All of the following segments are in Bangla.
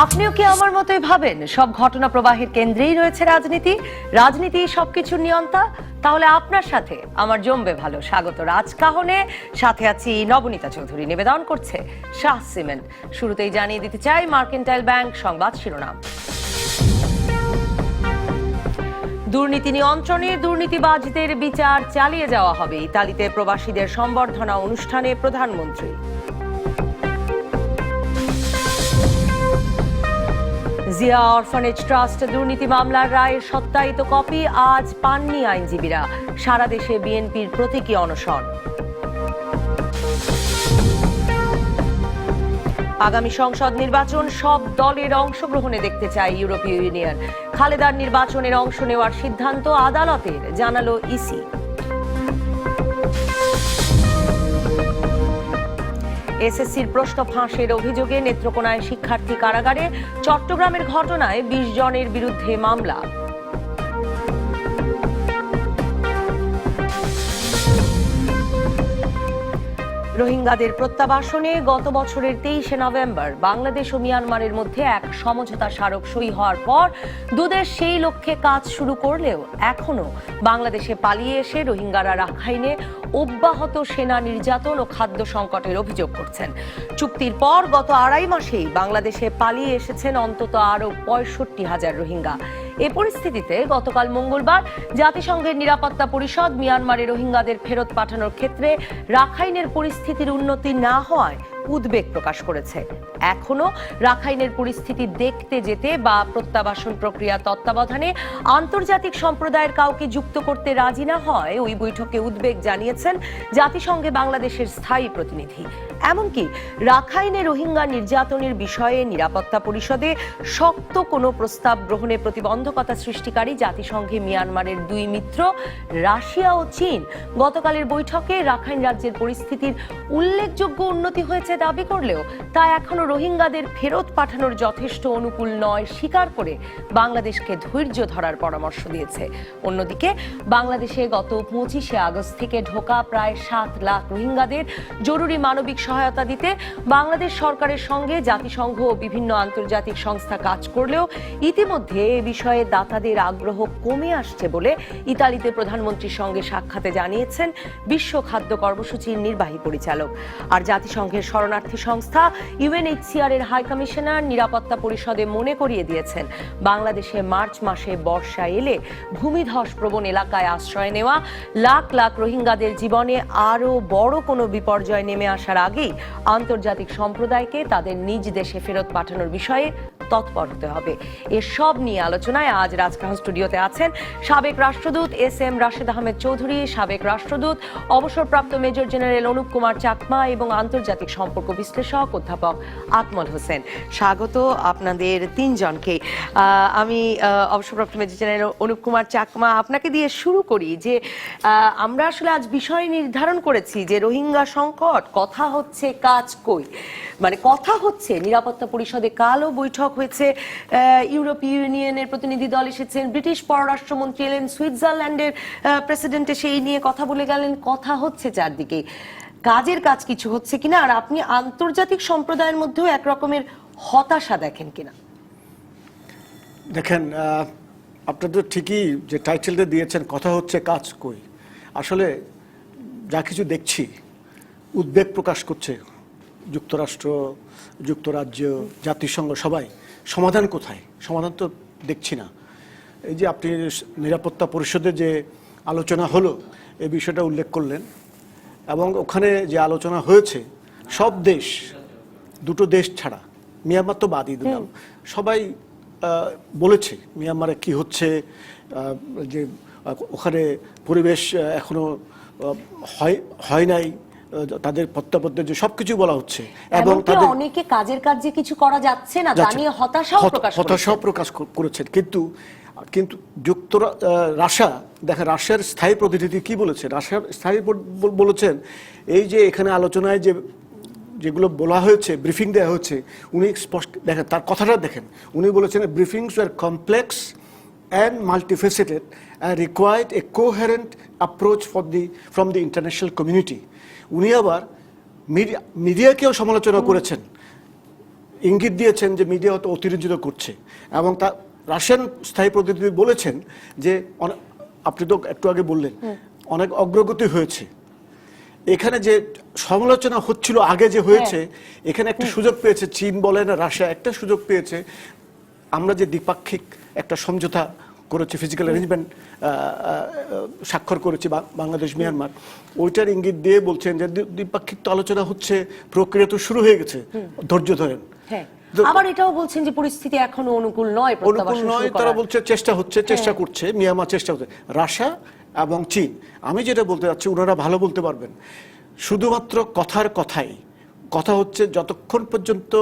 আপনিও কি আমার মতোই ভাবেন সব ঘটনা প্রবাহের কেন্দ্রেই রয়েছে রাজনীতি? রাজনীতি সবকিছুর নিয়ন্তা? তাহলে আপনার সাথে আমার জমবে ভালো। স্বাগত রাজকাহনে, সাথে আছি নবনীতা চৌধুরী। নিবেদন করছে শাহ সিমেন্ট। শুরুতেই জানিয়ে দিতে চাই মার্কেন্টাইল ব্যাংক সংবাদ শিরোনাম। দুর্নীতি নিয়ন্ত্রণে দুর্নীতিবাজদের বিচার চালিয়ে যাওয়া হবে। ইতালিতে প্রবাসীদের সম্বর্ধনা অনুষ্ঠানে প্রধানমন্ত্রী। জিয়া অরফানেজ ট্রাস্ট দুর্নীতি মামলার রায়ের সত্যায়িত কপি আজ পাননি আইনজীবীরা। সারা দেশে বিএনপির প্রতীকী অনশন। আগামী সংসদ নির্বাচন সব দলের অংশগ্রহণে দেখতে চায় ইউরোপীয় ইউনিয়ন। খালেদার নির্বাচনের অংশ নেওয়ার সিদ্ধান্ত আদালতের, জানালো ইসি। এসএসসির প্রশ্ন ফাঁসের অভিযোগে নেত্রকোনায় শিক্ষার্থী কারাগারে। চট্টগ্রামের ঘটনায় ২০ জনের বিরুদ্ধে মামলা। রোহিঙ্গাদের প্রত্যাবাসনে গত বছরের ২৩শে নভেম্বর বাংলাদেশ ও মিয়ানমারের মধ্যে এক সমঝোতা স্মারক সই হওয়ার পর দুদেশ সেই লক্ষ্যে কাজ শুরু করলেও এখনো বাংলাদেশে পালিয়ে এসে রোহিঙ্গারা রাখাইনে অব্যাহত সেনা নির্যাতন ও খাদ্য সংকটের অভিযোগ করছেন। চুক্তির পর গত আড়াই মাসেই বাংলাদেশে পালিয়ে এসেছেন অন্তত আরও ৬৫,০০০ রোহিঙ্গা। এ পরিস্থিতিতে গতকাল মঙ্গলবার জাতিসংঘের নিরাপত্তা পরিষদ মিয়ানমারে রোহিঙ্গাদের ফেরত পাঠানোর ক্ষেত্রে রাখাইনের পরিস্থিতির উন্নতি না হওয়ায় উদ্বেগ প্রকাশ করেছে। এখনো রাখাইনের পরিস্থিতি দেখতে যেতে বা প্রত্যাবাসন প্রক্রিয়া তত্ত্বাবধানে আন্তর্জাতিক সম্প্রদায়ের কাউকে যুক্ত করতে রাজি না হয় ওই বৈঠকে উদ্বেগ জানিয়েছেন জাতিসংঘে বাংলাদেশের স্থায়ী প্রতিনিধি। এমনকি রাখাইনে রোহিঙ্গা নির্যাতনের বিষয়ে নিরাপত্তা পরিষদে শক্ত কোনো প্রস্তাব গ্রহণে প্রতিবন্ধকতা সৃষ্টিকারী জাতিসংঘে মিয়ানমারের দুই মিত্র রাশিয়া ও চীন গতকালের বৈঠকে রাখাইন রাজ্যের পরিস্থিতির উল্লেখযোগ্য উন্নতি হয়েছে দাবি করলেও তা এখনো রোহিঙ্গাদের ফেরত পাঠানোর যথেষ্ট অনুকূল নয় স্বীকার করে বাংলাদেশকে ধৈর্য ধরার পরামর্শ দিয়েছে। অন্যদিকে বাংলাদেশে গত ২৫শে আগস্ট থেকে ঢোকা প্রায় ৭ লাখ রোহিঙ্গাদের জরুরি মানবিক সহায়তা দিতে বাংলাদেশ সরকারের সঙ্গে জাতিসংঘ ও বিভিন্ন আন্তর্জাতিক সংস্থা কাজ করলেও ইতিমধ্যে এ বিষয়ে দাতাদের আগ্রহ কমে আসছে বলে ইতালিতে প্রধানমন্ত্রীর সঙ্গে সাক্ষাতে জানিয়েছেন বিশ্ব খাদ্য কর্মসূচির নির্বাহী পরিচালক। আর জাতিসংঘের শরণার্থী সংস্থা ইউএনএইচসিআর এর হাই কমিশনার নিরাপত্তা পরিষদে মনে করিয়ে দিয়েছেন বাংলাদেশে মার্চ মাসে বর্ষা এলে ভূমিধস প্রবণ এলাকায় আশ্রয় নেওয়া লাখ লাখ রোহিঙ্গাদের জীবনে আরও বড় কোনো বিপর্যয় নেমে আসার আগেই আন্তর্জাতিক সম্প্রদায়কে তাদের নিজ দেশে ফেরত পাঠানোর বিষয়ে তৎপর হতে হবে। এসব নিয়ে আলোচনায় আজ রাজকাহন স্টুডিওতে আছেন সাবেক রাষ্ট্রদূত এস.এম. রাশেদ আহমেদ চৌধুরী, সাবেক রাষ্ট্রদূত অবসরপ্রাপ্ত মেজর জেনারেল অনুপ কুমার চাকমা এবং আন্তর্জাতিক সম্পর্ক বিশ্লেষক অধ্যাপক আকমল হোসেন। স্বাগত আপনাদের তিনজনকে। আমি অবসরপ্রাপ্ত মেজর জেনারেল অনুপ কুমার চাকমা আপনাকে দিয়ে শুরু করি যে আমরা আসলে আজ বিষয় নির্ধারণ করেছি যে রোহিঙ্গা সংকট, কথা হচ্ছে কাজ কই, মানে কথা হচ্ছে নিরাপত্তা পরিষদে কালও বৈঠক হয়েছে, ইউরোপীয় ইউনিয়নের প্রতিনিধি দল এসেছেন, ব্রিটিশ পররাষ্ট্রমন্ত্রী এলেন, সুইজারল্যান্ডের প্রেসিডেন্ট এসে এই নিয়ে কথা বলে গেলেন। কথা হচ্ছে চারদিকে, কাজের কাজ কিছু হচ্ছে কিনা, আর আপনি আন্তর্জাতিক সম্প্রদায়ের মধ্যেও একরকমের হতাশা দেখেন কিনা? দেখেন, আপনাদের ঠিকই যে টাইটেলটা দিয়েছেন, কথা হচ্ছে কাজ কই। আসলে যা কিছু দেখছি উদ্বেগ প্রকাশ করছে যুক্তরাষ্ট্র, যুক্তরাজ্য, জাতিসংঘ, সবাই। সমাধান কোথায়? সমাধান তো দেখছি না। এই যে আপনি নিরাপত্তা পরিষদে যে আলোচনা হলো এই বিষয়টা উল্লেখ করলেন, এবং ওখানে যে আলোচনা হয়েছে সব দেশ, দুটো দেশ ছাড়া, মিয়ানমার তো বাদই দিলাম, সবাই বলেছে মিয়ানমারে কি হচ্ছে, যে ওখানে পরিবেশ এখনো হয় নাই, তাদের প্রত্যাবর্তন যে সবকিছু বলা হচ্ছে, এবং তাদের অনেকে কাজের কাজ যে কিছু করা যাচ্ছে না তা নিয়ে হতাশাও প্রকাশ করেছেন। কিন্তু রাশিয়া, দেখেন রাশিয়ার স্থায়ী প্রতিনিধি কি বলেছে। রাশিয়ার স্থায়ী বলেছেন এই যে এখানে আলোচনায় যেগুলো বলা হয়েছে, ব্রিফিং দেওয়া হয়েছে, উনি স্পষ্ট দেখেন তার কথাটা দেখেন, উনি বলেছেন ব্রিফিংস আর complex and multifaceted and required a coherent approach from the international community. উনি আবার মিডিয়াকেও সমালোচনা করেছেন ইঙ্গিত দিয়েছেন যে মিডিয়া হয়তো অতিরঞ্জিত করছে, এবং তা রাশিয়ান স্থায়ী প্রতিনিধি বলেছেন যে আপনি তো একটু আগে বললেন অনেক অগ্রগতি হয়েছে। এখানে যে সমালোচনা হচ্ছিল আগে যে হয়েছে, এখানে একটা সুযোগ পেয়েছে চীন বলেন রাশিয়া, একটা সুযোগ পেয়েছে। আমরা যে দ্বিপাক্ষিক একটা সমঝোতা করেছি, ফিজিক্যাল অ্যারেঞ্জমেন্ট স্বাক্ষর করেছি বাংলাদেশ মিয়ানমার, ওইটার ইঙ্গিত দিয়ে বলছেন যে দ্বিপাক্ষিক তো আলোচনা হচ্ছে, প্রক্রিয়া তো শুরু হয়ে গেছে, ধৈর্য ধরেন। আবার এটাও বলছেন যে পরিস্থিতি এখনো অনুকূল নয়, তারা বলছে চেষ্টা হচ্ছে, চেষ্টা করছে, মিয়ানমার চেষ্টা করছে। রাশিয়া এবং চীন, আমি যেটা বলতে চাচ্ছি ওনারা ভালো বলতে পারবেন, শুধুমাত্র কথার কথাই কথা হচ্ছে যতক্ষণ পর্যন্ত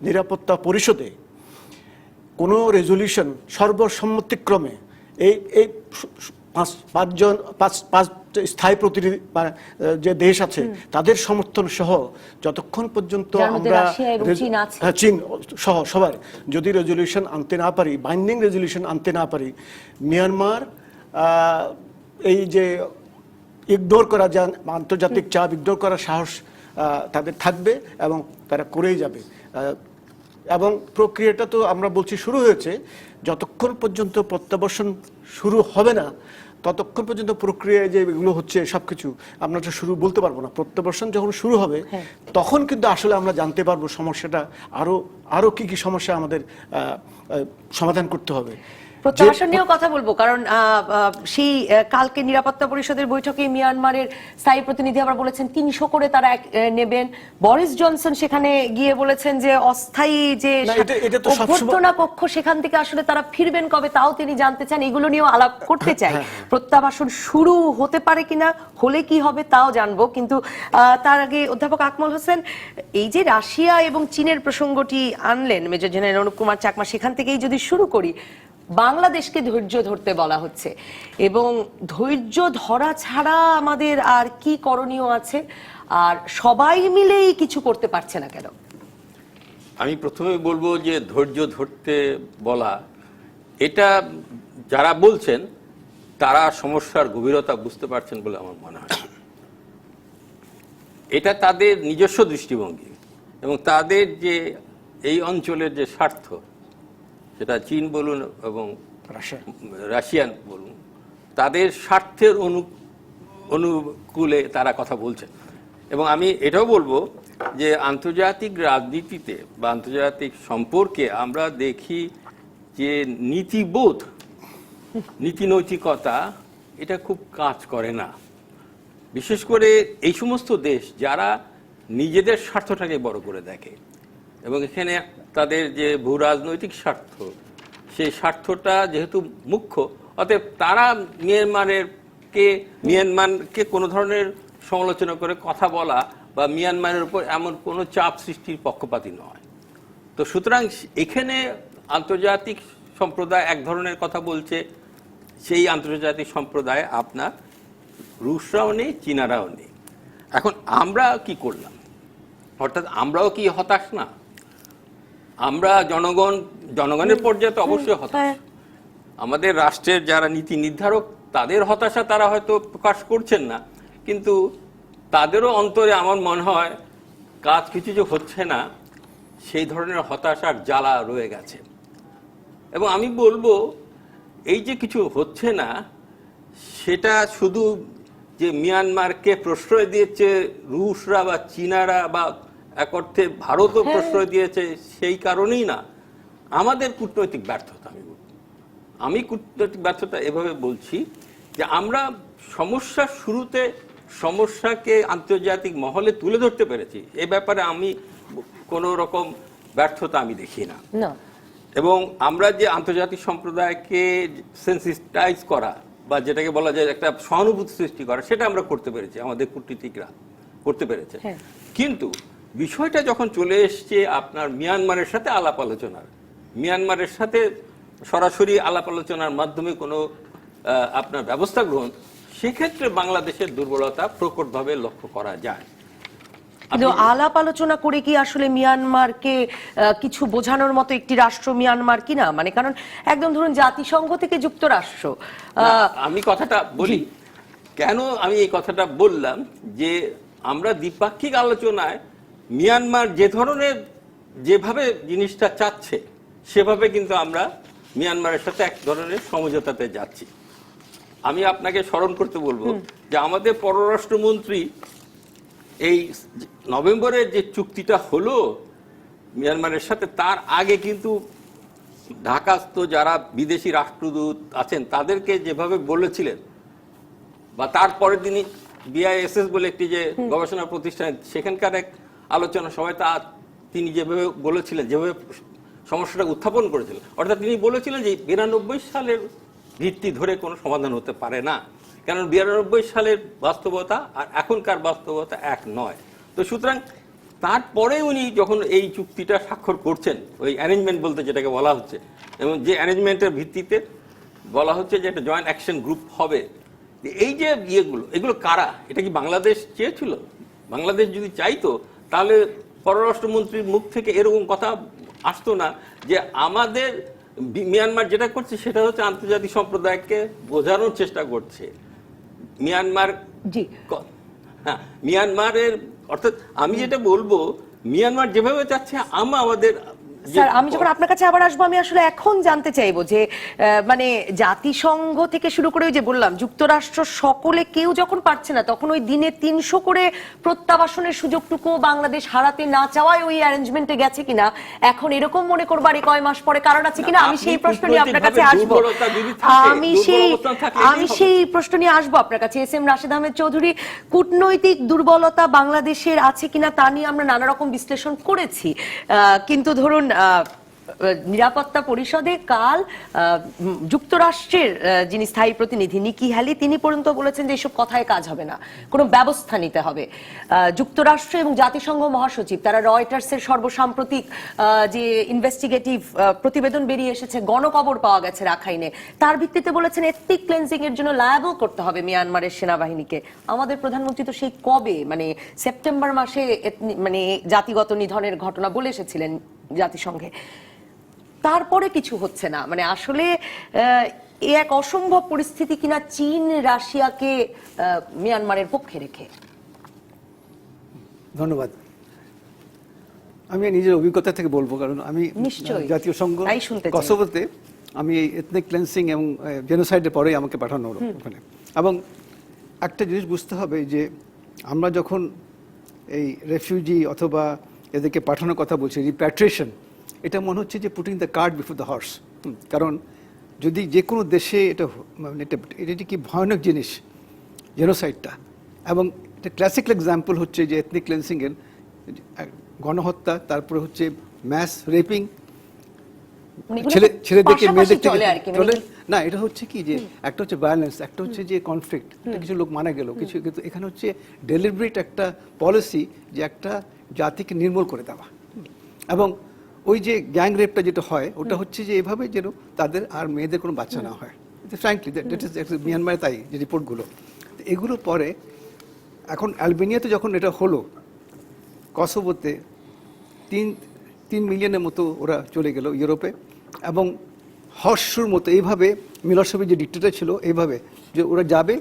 নিরাপত্তা পরিষদে কোনো রেজলিউশন সর্বসম্মতিক্রমে এই পাঁচ স্থায়ী প্রতিনিধি যে দেশ আছে তাদের সমর্থন সহ যতক্ষণ পর্যন্ত আমরা চীন সহ সবার যদি রেজলিউশন আনতে না পারি, বাইন্ডিং রেজলিউশন আনতে না পারি, মিয়ানমার এই যে ইগনোর করা, যা আন্তর্জাতিক চাপ ইগনোর করার সাহস তাদের থাকবে এবং তারা করেই যাবে। এবং প্রক্রিয়াটা তো আমরা বলছি শুরু হয়েছে, যতক্ষণ পর্যন্ত প্রত্যাবর্ষণ শুরু হবে না ততক্ষণ পর্যন্ত প্রক্রিয়ায় যে এগুলো হচ্ছে সবকিছু আমরা তো শুরু বলতে পারবো না। প্রত্যাবর্ষণ যখন শুরু হবে তখন কিন্তু আসলে আমরা জানতে পারবো সমস্যাটা আরো কি কি সমস্যা আমাদের সমাধান করতে হবে। প্রত্যাবর্ষণ নিয়েও কথা বলবো, কারণ সেই কালকে নিরাপত্তা পরিষদের বৈঠকে মিয়ানমারের স্থায়ী প্রতিনিধি আবার বলেছেন 300 করে তারা নেবেন। বরিস জনসন সেখানে গিয়ে বলেছেন যে অস্থায়ী যে অভ্যর্থনা কক্ষ সেখান থেকে আসলে তারা ফিরবেন কবে তাও তিনি জানতে চান। এগুলো নিয়েও আলাপ করতে চাই। প্রত্যাবাসন শুরু হতে পারে কিনা, হলে কি হবে তাও জানবো, কিন্তু তার আগে অধ্যাপক আকমল হোসেন, এই যে রাশিয়া এবং চীনের প্রসঙ্গটি আনলেন মেজর জেনারেল অনুপ কুমার চাকমা, সেখান থেকেই যদি শুরু করি, বাংলাদেশকে ধৈর্য ধরতে বলা হচ্ছে, এবং ধৈর্য ধরা ছাড়া আমাদের আর কি করণীয় আছে, আর সবাই মিলেই কিছু করতে পারছে না কেন? আমি প্রথমে বলবো যে ধৈর্য ধরতে বলা, এটা যারা বলছেন তারা সমস্যার গভীরতা বুঝতে পারছেন বলে আমার মনে হয়। এটা তাদের নিজস্ব দৃষ্টিভঙ্গি এবং তাদের যে এই অঞ্চলের যে স্বার্থ, সেটা চীন বলুন এবং রাশিয়ান বলুন, তাদের স্বার্থের অনুকূলে তারা কথা বলছেন। এবং আমি এটাও বলবো যে আন্তর্জাতিক রাজনীতিতে বা আন্তর্জাতিক সম্পর্কে আমরা দেখি যে নীতিবোধ, নীতিনৈতিকতা এটা খুব কাজ করে না। বিশেষ করে এই সমস্ত দেশ যারা নিজেদের স্বার্থটাকে বড় করে দেখে এবং এখানে তাদের যে ভূ রাজনৈতিক স্বার্থ, সেই স্বার্থটা যেহেতু মুখ্য, অতএব তারা মিয়ানমারকে কোনো ধরনের সমালোচনা করে কথা বলা বা মিয়ানমারের উপর এমন কোনো চাপ সৃষ্টির পক্ষপাতী নয়। তো সুতরাং এখানে আন্তর্জাতিক সম্প্রদায় এক ধরনের কথা বলছে, সেই আন্তর্জাতিক সম্প্রদায় আপনার রুশরাও নেই, চীনারাও নেই। এখন আমরা কি করলাম? অর্থাৎ আমরাও কি হতাশ না? আমরা জনগণের পর্যায়ে তো অবশ্যই হতাশ। আমাদের রাষ্ট্রের যারা নীতি নির্ধারক তাদের হতাশা তারা হয়তো প্রকাশ করছেন না, কিন্তু তাদেরও অন্তরে আমার মনে হয় কাজ কিছু যে হচ্ছে না সেই ধরনের হতাশার জ্বালা রয়ে গেছে। এবং আমি বলবো এই যে কিছু হচ্ছে না সেটা শুধু যে মিয়ানমারকে প্রশ্রয় দিয়েছে রুশরা বা চীনারা বা এক অর্থে ভারতও প্রশ্রয় দিয়েছে সেই কারণেই না, আমাদের কূটনৈতিক ব্যর্থতা। আমি কূটনৈতিক ব্যর্থতা এভাবে বলছি যে আমরা সমস্যার শুরুতে সমস্যাকে আন্তর্জাতিক মহলে তুলে ধরতে পেরেছি, এ ব্যাপারে আমি কোনো রকম ব্যর্থতা আমি দেখি না। এবং আমরা যে আন্তর্জাতিক সম্প্রদায়কে সেন্সিটাইজ করা বা যেটাকে বলা যায় একটা সহানুভূতি সৃষ্টি করা, সেটা আমরা করতে পেরেছি, আমাদের কূটনীতিকরা করতে পেরেছে। কিন্তু বিষয়টা যখন চলে এসছে আপনার মিয়ানমারের সাথে আলাপ আলোচনার, মিয়ানমারের সাথে সরাসরি আলাপ আলোচনার মাধ্যমে কোনো আপনার ব্যবস্থা গ্রহণ, সেক্ষেত্রে বাংলাদেশের দুর্বলতা প্রকটভাবে লক্ষ্য করা যায়। কিন্তু আলাপ আলোচনা করে কি আসলে মিয়ানমারকে কিছু বোঝানোর মতো একটি রাষ্ট্র মিয়ানমার কিনা? মানে কারণ একদম ধরুন জাতিসংঘ থেকে যুক্তরাষ্ট্র। আমি কথাটা বলি কেন আমি এই কথাটা বললাম, যে আমরা দ্বিপাক্ষিক আলোচনায় মিয়ানমার যে ধরনের যেভাবে জিনিসটা চাচ্ছে সেভাবে কিন্তু আমরা মিয়ানমারের সাথে এক ধরনের সমঝোতাতে যাচ্ছি। আমি আপনাকে স্মরণ করতে বলবো যে আমাদের পররাষ্ট্রমন্ত্রী এই নভেম্বরের যে চুক্তিটা হলো মিয়ানমারের সাথে, তার আগে কিন্তু ঢাকাস্থ যারা বিদেশি রাষ্ট্রদূত আছেন তাদেরকে যেভাবে বলেছিলেন, বা তারপরের দিনই বিআইএসএস বলে একটি যে গবেষণা প্রতিষ্ঠান, সেখানকার এক আলোচনা সভায় তিনি যেভাবে বলেছিলেন, যেভাবে সমস্যাটা উত্থাপন করেছিলেন, অর্থাৎ তিনি বলেছিলেন যে 92 সালের ভিত্তি ধরে কোনো সমাধান হতে পারে না, কারণ 92 সালের বাস্তবতা আর এখনকার বাস্তবতা এক নয়। তো সুতরাং তারপরে উনি যখন এই চুক্তিটা স্বাক্ষর করছেন, ওই অ্যারেঞ্জমেন্ট বলতে যেটাকে বলা হচ্ছে, এবং যে অ্যারেঞ্জমেন্টের ভিত্তিতে বলা হচ্ছে যে একটা জয়েন্ট অ্যাকশন গ্রুপ হবে, এই যে এগুলো কারা? এটা কি বাংলাদেশ চেয়েছিল? বাংলাদেশ যদি চাইতো তাহলে পররাষ্ট্রমন্ত্রীর মুখ থেকে এরকম কথা আসতো না যে আমাদের মিয়ানমার যেটা করছে সেটা হচ্ছে আন্তর্জাতিক সম্প্রদায়কে বোঝানোর চেষ্টা করছে। মিয়ানমার হ্যাঁ, মিয়ানমারের অর্থাৎ আমি যেটা বলবো, মিয়ানমার যেভাবে চাচ্ছে আমাদের। স্যার, আমি যখন আপনার কাছে আবার আসবো, আমি আসলে এখন জানতে চাইবো যে মানে জাতিসংঘ থেকে শুরু করে ওই যে বললাম যুক্তরাষ্ট্র সকলে কেউ যখন পারছে না, তখন ওই দিনে 300 করে প্রত্যাবাসনের সুযোগটুকু বাংলাদেশ হারাতে না চাওয়ায় ওই অ্যারেঞ্জমেন্টে গেছে কিনা এখন এরকম মনে করবার কয় মাস পরে কারণ আছে কিনা, আমি সেই প্রশ্ন নিয়ে আপনার কাছে আসবো। আমি সেই প্রশ্ন নিয়ে আসবো আপনার কাছে। এস এম রাশেদ আহমেদ চৌধুরী, কূটনৈতিক দুর্বলতা বাংলাদেশের আছে কিনা তা নিয়ে আমরা নানা রকম বিশ্লেষণ করেছি, কিন্তু ধরুন নিরাপত্তা পরিষদে কাল যুক্তরাষ্ট্রের যিনি স্থায়ী প্রতিনিধি নিকি হ্যালি, তিনি পর্যন্ত বলেছেন যে এসব কথায় কাজ হবে না, কোনো ব্যবস্থা নিতে হবে। যুক্তরাষ্ট্র এবং জাতিসংঘ মহাসচিব তারা রয়টার্সের সর্বসাম্প্রতিক যে ইনভেস্টিগেটিভ প্রতিবেদন বেরিয়ে এসেছে, গণকবর পাওয়া গেছে রাখাইনে, তার ভিত্তিতে বলেছেন এথনিক ক্লেন্সিং এর জন্য লায়াবল করতে হবে মিয়ানমারের সেনাবাহিনীকে। আমাদের প্রধানমন্ত্রী তো সেই কবে মানে সেপ্টেম্বর মাসে মানে জাতিগত নিধনের ঘটনা বলে এসেছিলেন জাতিসংঘে, তারপরে কিছু হচ্ছে না। মানে আসলে এক অসম্ভব পরিস্থিতি কিনা চীন রাশিয়াকে মিয়ানমারের পক্ষে রেখে। ধন্যবাদ। আমি নিজের অভিজ্ঞতা থেকে বলবো, কারণ আমি জাতীয় সংঘ কসোভোতে আমি এথনিক ক্লেন্সিং এবং জেনোসাইডের পরেই আমাকে পাঠানো হলো ওখানে। এবং একটা জিনিস বুঝতে হবে যে আমরা যখন এই রেফিউজি অথবা এদেরকে পাঠানোর কথা বলছি, রিপ্যাট্রিয়েশন, এটা মনে হচ্ছে যে putting the cart before the horse. কারণ যদি যে কোনো দেশে এটা এটা কি ভয়ানক জিনিস জেনোসাইডটা, এবং এটা ক্লাসিক্যাল এক্সাম্পল হচ্ছে যে এথনিক ক্লেন্সিংয়ের গণহত্যা, তারপরে হচ্ছে ম্যাস রেপিং, ছেলেদেরকে মেয়েদেরকে চলে না। এটা হচ্ছে কি যে একটা হচ্ছে ভায়োলেন্স, একটা হচ্ছে যে কনফ্লিক্ট, কিছু লোক মারা গেল কিছু, কিন্তু এখানে হচ্ছে ডেলিবারেট একটা পলিসি যে একটা জাতিকে নির্মূল করে দেওয়া। এবং ওই যে গ্যাং রেপটা যেটা হয় ওটা হচ্ছে যে এভাবে যেন তাদের আর মেয়েদের কোনো বাচ্চা না হয়। ফ্র্যাঙ্কলি দ্যাট ইজ মিয়ানমারে তাই যে রিপোর্টগুলো, এগুলো পরে এখন অ্যালবেনিয়াতে যখন এটা হলো, কসোভোতে 3 মিলিয়নের মতো ওরা চলে গেল ইউরোপে, এবং হর্ষুর মতো এইভাবে মিলোসেভিচ যে ডিক্টেটর ছিল এইভাবে যে ওরা যাবে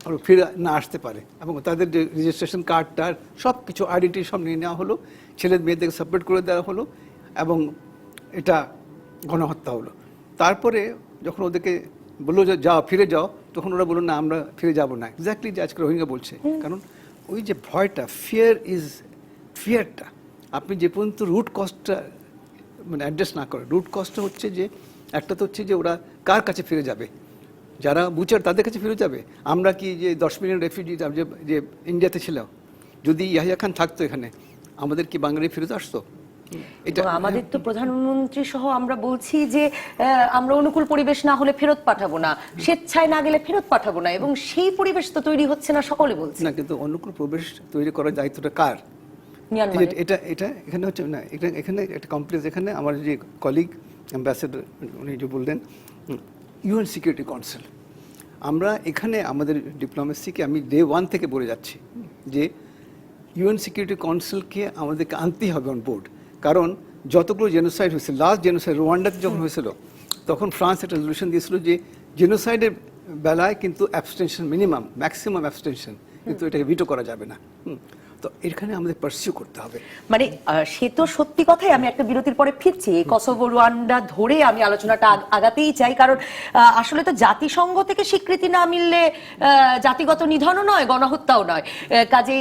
আর ফিরে না আসতে পারে, এবং তাদের যে রেজিস্ট্রেশন কার্ডটা সব কিছু আইডেন্টি সব নিয়ে নেওয়া হলো, ছেলে মেয়েদেরকে সাপোর্ট করে দেওয়া হলো, এবং এটা গণহত্যা হলো। তারপরে যখন ওদেরকে বললো যে যাও ফিরে যাও, তখন ওরা বললো না আমরা ফিরে যাব না। এক্স্যাক্টলি যে আজকে রোহিঙ্গা বলছে, কারণ ওই যে ভয়টা, ফিয়ারটা আপনি যে পর্যন্ত রুট কজটা মানে অ্যাড্রেস না করেন, রুট কজটা হচ্ছে যে একটা তো হচ্ছে যে ওরা কার কাছে ফিরে যাবে, যারা বুচার তাদের কাছে ফিরে যাবে। আমরা কি যে 10 মিলিয়ন রেফিউজি যে ইন্ডিয়াতে ছিল, যদি ইয়াহিয়া খান থাকতো এখানে, আমাদের কি বাঙালি ফিরত আসতো? এটা আমাদের তো প্রধানমন্ত্রী সহ আমরা বলছি যে আমরা অনুকূল পরিবেশ না হলে ফেরত পাঠাবো না, স্বেচ্ছায় না গেলে ফেরত পাঠাবো না, এবং সেই পরিবেশ তো তৈরি হচ্ছে না সকলে বলছে না। কিন্তু অনুকূল পরিবেশ তৈরি করার দায়িত্বটা কার? এটা এখানে হচ্ছে না, এখানে একটা কমপ্লেক্স। এখানে আমার যে কলিগ অ্যাম্বাসেডর উনি যে বললেন ইউএন সিকিউরিটি কাউন্সিল, আমরা এখানে আমাদের ডিপ্লোমেসিকে আমি ডে 1 থেকে বলে যাচ্ছি যে ইউএন সিকিউরিটি কাউন্সিলকে আমাদেরকে আনতেই হবে অন বোর্ড। কারণ যতগুলো জেনোসাইড হয়েছিল, লাস্ট জেনোসাইড রোয়ান্ডাতে যখন হয়েছিল, তখন ফ্রান্স একটা রেজলিউশন দিয়েছিল যে জেনোসাইডের বেলায় কিন্তু অ্যাবস্টেনশন মিনিমাম, ম্যাক্সিমাম অ্যাবস্টেনশন, কিন্তু এটাকে ভিটো করা যাবে না। তো এখানে আমাদের পার্সিউ করতে হবে। মানে সে তো সত্যি কথাই। আমি একটা বিরতির পরে ফিরছি, এই কসোভো রুয়ান্ডা ধরে আমি আলোচনাটা আগাতেই চাই, কারণ আসলে তো জাতিসংঘ থেকে স্বীকৃতি না মিললে জাতিগত নিধনও নয়, গণহত্যাও নয়। কাজে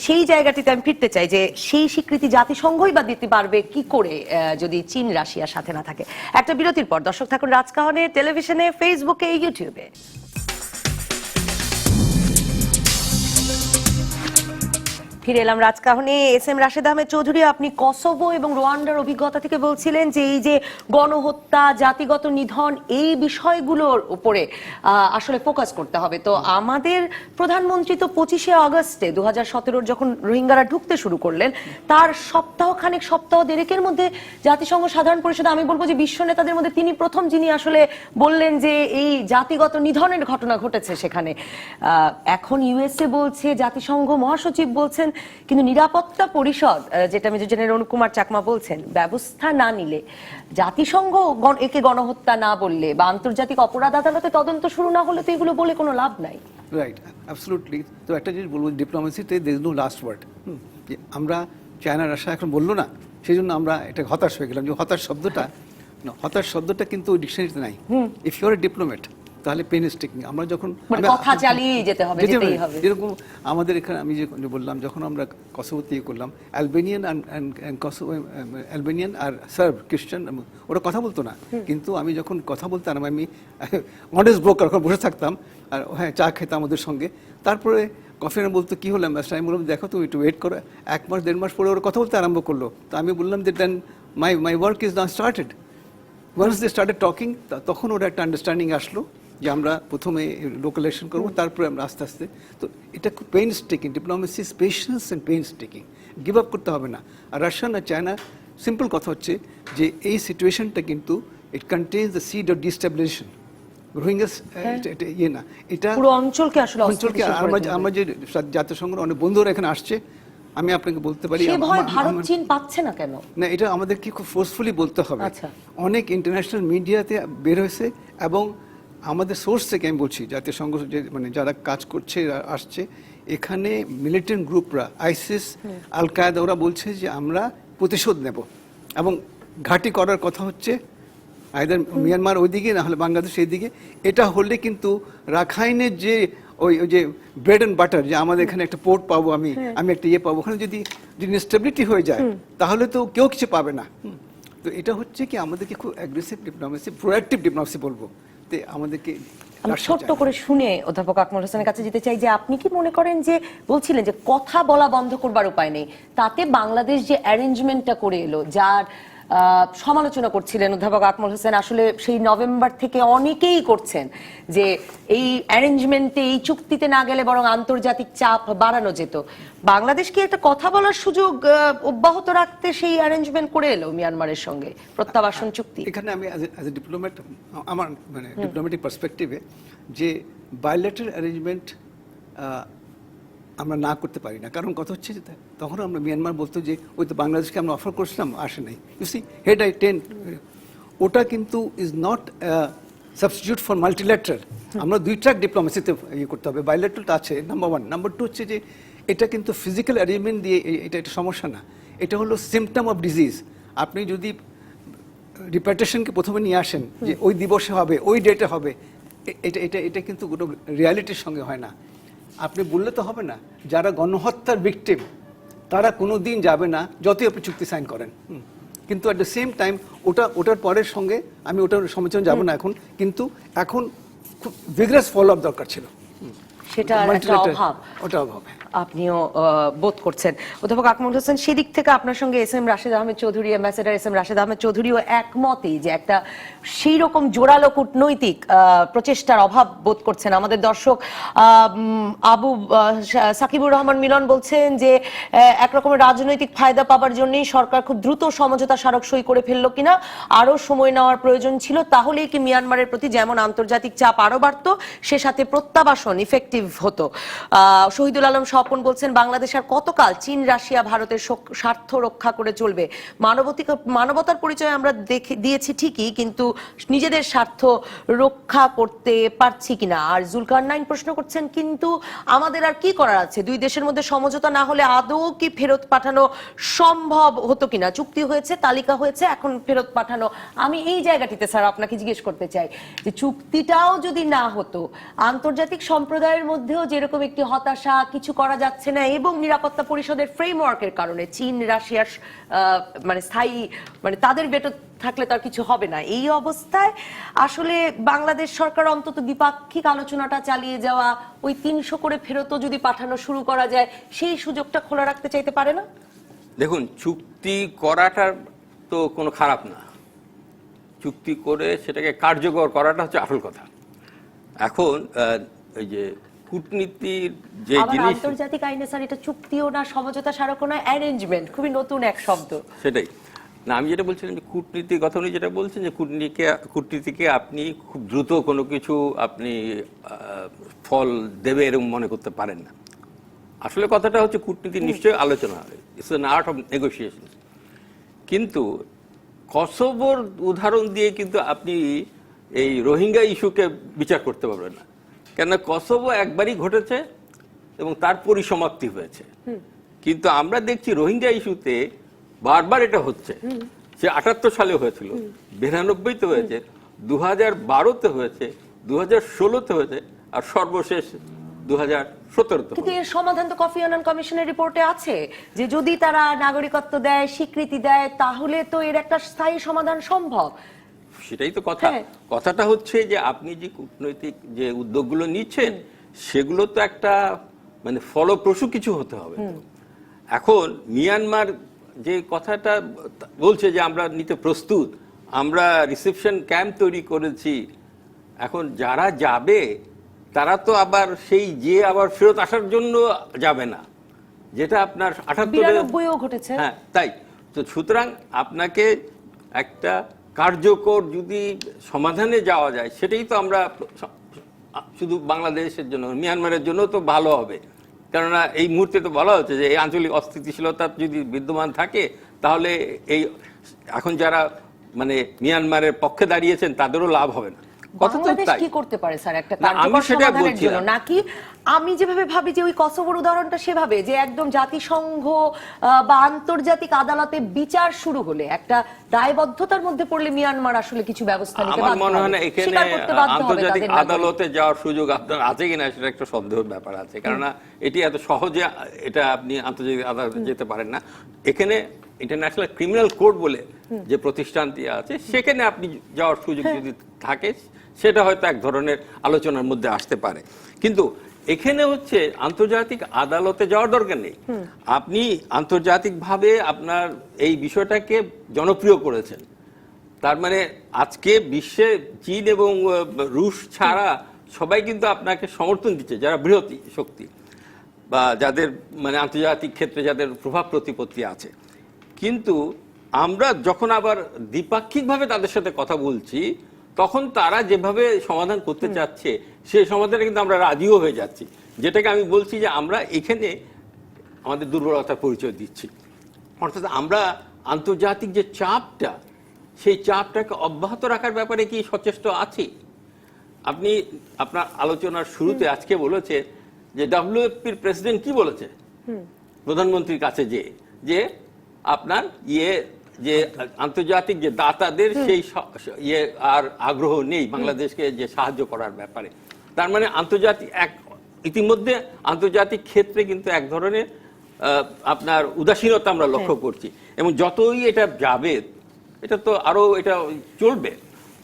সেই জায়গাটিতে আমি ফিরতে চাই যে সেই স্বীকৃতি জাতিসংঘই বা দিতে পারবে কি করে যদি চীন রাশিয়ার সাথে না থাকে। একটা বিরতির পর দর্শক থাকুন রাজকাহনে, টেলিভিশনে, ফেসবুকে, ইউটিউবে। ফিরে এলাম রাজকাহনে। এস এম রাশেদ আহমেদ চৌধুরী, আপনি কসোভো এবং রোয়ান্ডার অভিজ্ঞতা থেকে বলছিলেন যে এই যে গণহত্যা, জাতিগত নিধন, এই বিষয়গুলোর উপরে আসলে ফোকাস করতে হবে। তো আমাদের প্রধানমন্ত্রী তো 25শে আগস্টে 2017 যখন রোহিঙ্গারা ঢুকতে শুরু করলেন, তার সপ্তাহ দেড়েকের মধ্যে জাতিসংঘ সাধারণ পরিষদে, আমি বলবো যে বিশ্ব নেতাদের মধ্যে তিনি প্রথম যিনি আসলে বললেন যে এই জাতিগত নিধনের ঘটনা ঘটেছে সেখানে। এখন ইউএসএ বলছে, জাতিসংঘ মহাসচিব বলছেন, কিন্তু নিরাপত্তা পরিষদ, যেটা মেজর জেনারেল অনুপ কুমার চাকমা বলছেন, ব্যবস্থা না নিলে, জাতিসংঘ একে গণহত্যা না বললে বা আন্তর্জাতিক অপরাধ আদালতে তদন্ত শুরু না হলে তো এগুলো বলে কোনো লাভ নাই। Right, absolutely. তো একটা জিনিস বলবো, ডিপ্লোমেসিতে there is no last word. আমরা চায়না রাশিয়া এখন বললো না, সেই জন্য আমরা এটা হতাশ হয়ে গেলাম। যে হতাশ শব্দটা কিন্তু ডিকশনারিতে নাই। If you are a diplomat, তাহলে পেন ইজ টেকিং। আমরা যখন কথা চালিয়ে যেতে হবে, যেতেই হবে। যেরকম আমাদের এখানে আমি যে বললাম, যখন আমরা কসোভোতে করলাম, অ্যালবেনিয়ান আর সার্ব খ্রিস্টান, ওরা কথা বলতো না, কিন্তু আমি যখন কথা বলতাম, আমি অনেস্ট ব্রোকার বসে থাকতাম, আর হ্যাঁ চা খেতাম ওদের সঙ্গে। তারপরে কফিরা বলতো কি হলাম, আমি বললাম দেখো তুমি একটু ওয়েট করো। 1 মাস 1.5 মাস পরে ওরা কথা বলতে আরম্ভ করলো। তো আমি বললাম যে then my work is now started. Once they started talking, তখন ওরা একটা আন্ডারস্ট্যান্ডিং আসলো যে আমরা প্রথমে লোকালাইজেশন করবো, তারপরে আমরা আস্তে আস্তে। তো এটা খুব pains taking, diplomacy is patience and pains taking, give up করতে হবে না। আর রাশিয়ান আর চায়না, সিম্পল কথা হচ্ছে যে এই সিচুয়েশনটা কিন্তু it contains the seed of destabilisation. Rohingyas ইয়ে না, এটা পুরো অঞ্চলকে আসলে আমরা যে জাতিসংঘের অনেক বন্ধুরা এখানে আসছে, আমি আপনাকে বলতে পারি ভারত চীন পাচ্ছে না কেন না, এটা আমাদেরকে খুব ফোর্সফুলি বলতে হবে। অনেক ইন্টারন্যাশনাল মিডিয়াতে বের হয়েছে, এবং আমাদের সোর্স থেকে আমি বলছি, জাতিসংঘ যে মানে যারা কাজ করছে আসছে, এখানে মিলিটেন্ট গ্রুপরা, আইসিস, আল কায়েদা, ওরা বলছে যে আমরা প্রতিশোধ নেব, এবং ঘাঁটি করার কথা হচ্ছে আইদার মিয়ানমার ওইদিকে, না হলে বাংলাদেশ এইদিকে। এটা হলে কিন্তু রাখাইনের যে ওই যে ব্রেড অ্যান্ড বাটার, যে আমাদের এখানে একটা পোর্ট পাবো, আমি একটা ইয়ে পাবো, ওখানে যদি ইনস্টেবিলিটি হয়ে যায়, তাহলে তো কেউ কিছু পাবে না। তো এটা হচ্ছে কি আমাদেরকে খুব অ্যাগ্রেসিভ ডিপ্লোমেসি, প্রোঅ্যাক্টিভ ডিপ্লোমেসি বলবো, তে আমাদেরকে। আমি ছোট্ট করে শুনে অধ্যাপক আকমল হোসেনের কাছে যেতে চাই যে আপনি কি মনে করেন যে বলছিলেন যে কথা বলা বন্ধ করবার উপায় নেই, তাতে বাংলাদেশ যে অ্যারেঞ্জমেন্টটা করে এলো, যার সমালোচনা করছিলেন অধ্যাপক আকমল হোসেন, আসলে সেই নভেম্বর থেকে অনেকেই করছেন যে এই অ্যারেঞ্জমেন্টে, এই চুক্তিতে না গেলে বরং আন্তর্জাতিক চাপ বাড়ানো যেত। বাংলাদেশ কি একটা কথা বলার সুযোগ অব্যাহত রাখতে সেই অ্যারেঞ্জমেন্ট করে এলো মিয়ানমারের সঙ্গে, প্রত্যাবাসন চুক্তি? এখানে আমি অ্যাজ এ ডিপ্লোম্যাট, আমার মানে ডিপ্লোম্যাটিক পার্সপেক্টিভে, যে বায়োলেটারাল অ্যারেঞ্জমেন্ট আমরা না করতে পারি না। কারণ কথা হচ্ছে যে তখন আমরা মিয়ানমার বলতো যে ওই তো বাংলাদেশকে আমরা অফার করছিলাম, আসে নাই। ইউ সি, হেড আই 10, ওটা কিন্তু is not substitute for multilateral. আমরা 2 ট্র্যাক ডিপ্লোমেসিতে ইয়ে করতে হবে। বায়োলেটারালটা আছে নাম্বার 1, নাম্বার 2 হচ্ছে যে এটা কিন্তু ফিজিক্যাল অ্যারেঞ্জমেন্ট দিয়ে এটা সমস্যা না, এটা হলো সিমটম অফ ডিজিজ। আপনি যদি রিপ্যাটেশনকে প্রথমে নিয়ে আসেন যে ওই দিবসে হবে, ওই ডেটে হবে, এটা কিন্তু কোনো রিয়ালিটির সঙ্গে হয় না। আপনি বললে তো হবে না। যারা গণহত্যার ভিকটিম, তারা কোনো দিন যাবে না যতই আপনি চুক্তি সাইন করেন। কিন্তু অ্যাট দ্য সেম টাইম ওটার পরের সঙ্গে আমি ওটার সমালোচনা যাব না এখন, কিন্তু এখন খুব ভিগারাস ফলো আপ দরকার ছিল, সেটা একটা অভাব, ওটা অভাব আপনিও বোধ করছেন। অধ্যাপক আকমল হোসেন, সেদিক থেকে আপনার সঙ্গে S M Rashed Ahmed Chowdhury, ambassador S M Rashed Ahmed চৌধুরীও একমতই যে একটা সেই রকম জোরালো কূটনৈতিক প্রচেষ্টার অভাব বোধ করছেন। আমাদের দর্শক সাকিবুর রহমান মিলন বলছেন যে একরকমের রাজনৈতিক ফায়দা পাবার জন্যই সরকার খুব দ্রুত সমঝোতা স্মারক সই করে ফেললো কিনা, আরো সময় নেওয়ার প্রয়োজন ছিল, তাহলেই কি মিয়ানমারের প্রতি যেমন আন্তর্জাতিক চাপ আরো বাড়তো, সে সাথে প্রত্যাবাসন ইফেক্টিভ হতো। শহীদুল আলম স্বপন বলছেন, বাংলাদেশ আর কতকাল চীন, রাশিয়া, ভারতের স্বার্থ রক্ষা করে চলবে? মানবতার পরিচয় আমরা দিয়েছি ঠিকই, কিন্তু নিজেদের স্বার্থ রক্ষা করতে পারছি কিনা। আর জুলকারনাইন প্রশ্ন করছেন, কিন্তু আমাদের আর কি করার আছে? দুই দেশের মধ্যে সমঝোতা না হলে আদৌ কি ফেরত পাঠানো সম্ভব হতো কিনা? চুক্তি হয়েছে, তালিকা হয়েছে, এখন ফেরত পাঠানো। আমি এই জায়গাটিতে স্যার আপনাকে জিজ্ঞেস করতে চাই যে চুক্তিটাও যদি না হতো, আন্তর্জাতিক সম্প্রদায়ের মধ্যেও যেরকম একটি হতাশা, কিছু করা যাচ্ছে না, এবং নিরাপত্তা পরিষদের ফ্রেমওয়ার্কের কারণে চীন, রাশিয়ার মানে স্থায়ী মানে তাদের ভেটো থাকলে তার কিছু হবে না, এই অবস্থায় আসলে বাংলাদেশ সরকার অন্তত দ্বিপাক্ষিক আলোচনাটা চালিয়ে যাওয়া, ওই 300 করে ফেরতও যদি পাঠানো শুরু করা যায়, সেই সুযোগটা খোলা রাখতে চাইতে পারে না? দেখুন, চুক্তি করাটা তো কোনো খারাপ না, চুক্তি করে সেটাকে কার্যকর করাটা হচ্ছে আসল কথা। এখন এই যে কূটনীতির যে জিনিস, আন্তর্জাতিক আইনে স্যার এটা চুক্তিও না, সমঝোতা স্মারকও না, অ্যারেঞ্জমেন্ট, খুবই নতুন এক শব্দ। সেটাই না, আমি যেটা বলছিলাম যে কূটনীতির কথা, উনি যেটা বলছেন যে কূটনীতিকে আপনি খুব দ্রুত কোনো কিছু আপনি ফল দেবে এরকম মনে করতে পারেন না। আসলে কথাটা হচ্ছে কূটনীতি নিশ্চয়ই আলোচনা হবে, it's an art of negotiation. কিন্তু কসোভোর উদাহরণ দিয়ে কিন্তু আপনি এই রোহিঙ্গা ইস্যুকে বিচার করতে পারবেন না, কেননা কসোভো একবারই ঘটেছে এবং তার পরিসমাপ্তি হয়েছে। কিন্তু আমরা দেখছি রোহিঙ্গা ইস্যুতে বারবার এটা হচ্ছে। সে 78 সালে হয়েছিল, 92-তে হয়েছে, 2012-তে হয়েছে, 2016-তে হয়েছে, আর সর্বশেষ 2017-তে। কিন্তু এর সমাধান তো কফি আনান কমিশনের রিপোর্টে আছে, যে যদি তারা নাগরিকত্ব দেয়, স্বীকৃতি দেয়, তাহলে তো এর একটা স্থায়ী সমাধান সম্ভব। সেটাই তো কথা। কথাটা হচ্ছে যে আপনি যে কূটনৈতিক যে উদ্যোগগুলো নিচ্ছেন, সেগুলো তো একটা মানে ফলপ্রসূ কিছু হতে হবে। এখন মিয়ানমার যে কথাটা বলছে যে আমরা নিতে প্রস্তুত, আমরা রিসেপশন ক্যাম্প তৈরি করেছি, এখন যারা যাবে তারা তো আবার সেই যে আবার ফেরত আসার জন্য যাবে না, যেটা আপনার 98-এও ঘটেছে। হ্যাঁ, তাই তো। সুতরাং আপনাকে একটা কার্যকর যদি সমাধানে যাওয়া যায়, সেটাই তো আমরা শুধু বাংলাদেশের জন্য, মিয়ানমারের জন্য তো ভালো হবে। কেননা এই মুহূর্তে তো বলা হচ্ছে যে এই আঞ্চলিক অস্থিতিশীলতা যদি বিদ্যমান থাকে, তাহলে এই এখন যারা মানে মিয়ানমারের পক্ষে দাঁড়িয়েছেন তাদেরও লাভ হবে না। বাংলাদেশ কি করতে পারে স্যার একটা কার্যকর সমাধানের জন্য? নাকি আমি যেভাবে ভাবি যে ওই কসোভোর উদাহরণটা সেভাবে যে একদম জাতিসংঘ বা আন্তর্জাতিক আদালতে বিচার শুরু হলে একটা দায়বদ্ধতার মধ্যে পড়লে মিয়ানমার আসলে কিছু ব্যবস্থা নিতে বাধ্য হবে? আমার মনে হয় না এখানে আন্তর্জাতিক আদালতে যাওয়ার সুযোগ আপনার আছে কিনা সেটা একটা সন্দেহের ব্যাপার আছে, কারণ এটি এত সহজে এটা আপনি আন্তর্জাতিক আদালতে যেতে পারেন না। এখানে ইন্টারন্যাশনাল ক্রিমিনাল কোর্ট বলে যে প্রতিষ্ঠানটি আছে, সেখানে আপনি যাওয়ার সুযোগ যদি থাকে, সেটা হয়তো এক ধরনের আলোচনার মধ্যে আসতে পারে। কিন্তু এখানে হচ্ছে আন্তর্জাতিক আদালতে যাওয়ার দরকার নেই। আপনি আন্তর্জাতিকভাবে আপনার এই বিষয়টাকে জনপ্রিয় করেছেন, তার মানে আজকে বিশ্বে চীন এবং রুশ ছাড়া সবাই কিন্তু আপনাকে সমর্থন দিচ্ছে, যারা বৃহৎ শক্তি বা যাদের মানে আন্তর্জাতিক ক্ষেত্রে যাদের প্রভাব প্রতিপত্তি আছে। কিন্তু আমরা যখন আবার দ্বিপাক্ষিকভাবে তাদের সাথে কথা বলছি, তখন তারা যেভাবে সমাধান করতে চাচ্ছে, সেই সমাধানে কিন্তু আমরা রাজিও হয়ে যাচ্ছি, যেটাকে আমি বলছি যে আমরা এখানে আমাদের দুর্বলতার পরিচয় দিচ্ছি। অর্থাৎ আমরা আন্তর্জাতিক যে চাপটা, সেই চাপটাকে অব্যাহত রাখার ব্যাপারে কি সচেষ্ট আছি? আপনি আপনার আলোচনার শুরুতে আজকে বলেছে যে ডব্লিউএফপির প্রেসিডেন্ট কি বলেছে প্রধানমন্ত্রীর কাছে, যে আপনার যে আন্তর্জাতিক যে দাতাদের সেই আর আগ্রহ নেই বাংলাদেশকে যে সাহায্য করার ব্যাপারে। তার মানে ইতিমধ্যে আন্তর্জাতিক ক্ষেত্রে কিন্তু এক ধরনের আপনার উদাসীনতা আমরা লক্ষ্য করছি, এবং যতই এটা যাবে এটা তো আরো এটা চলবে।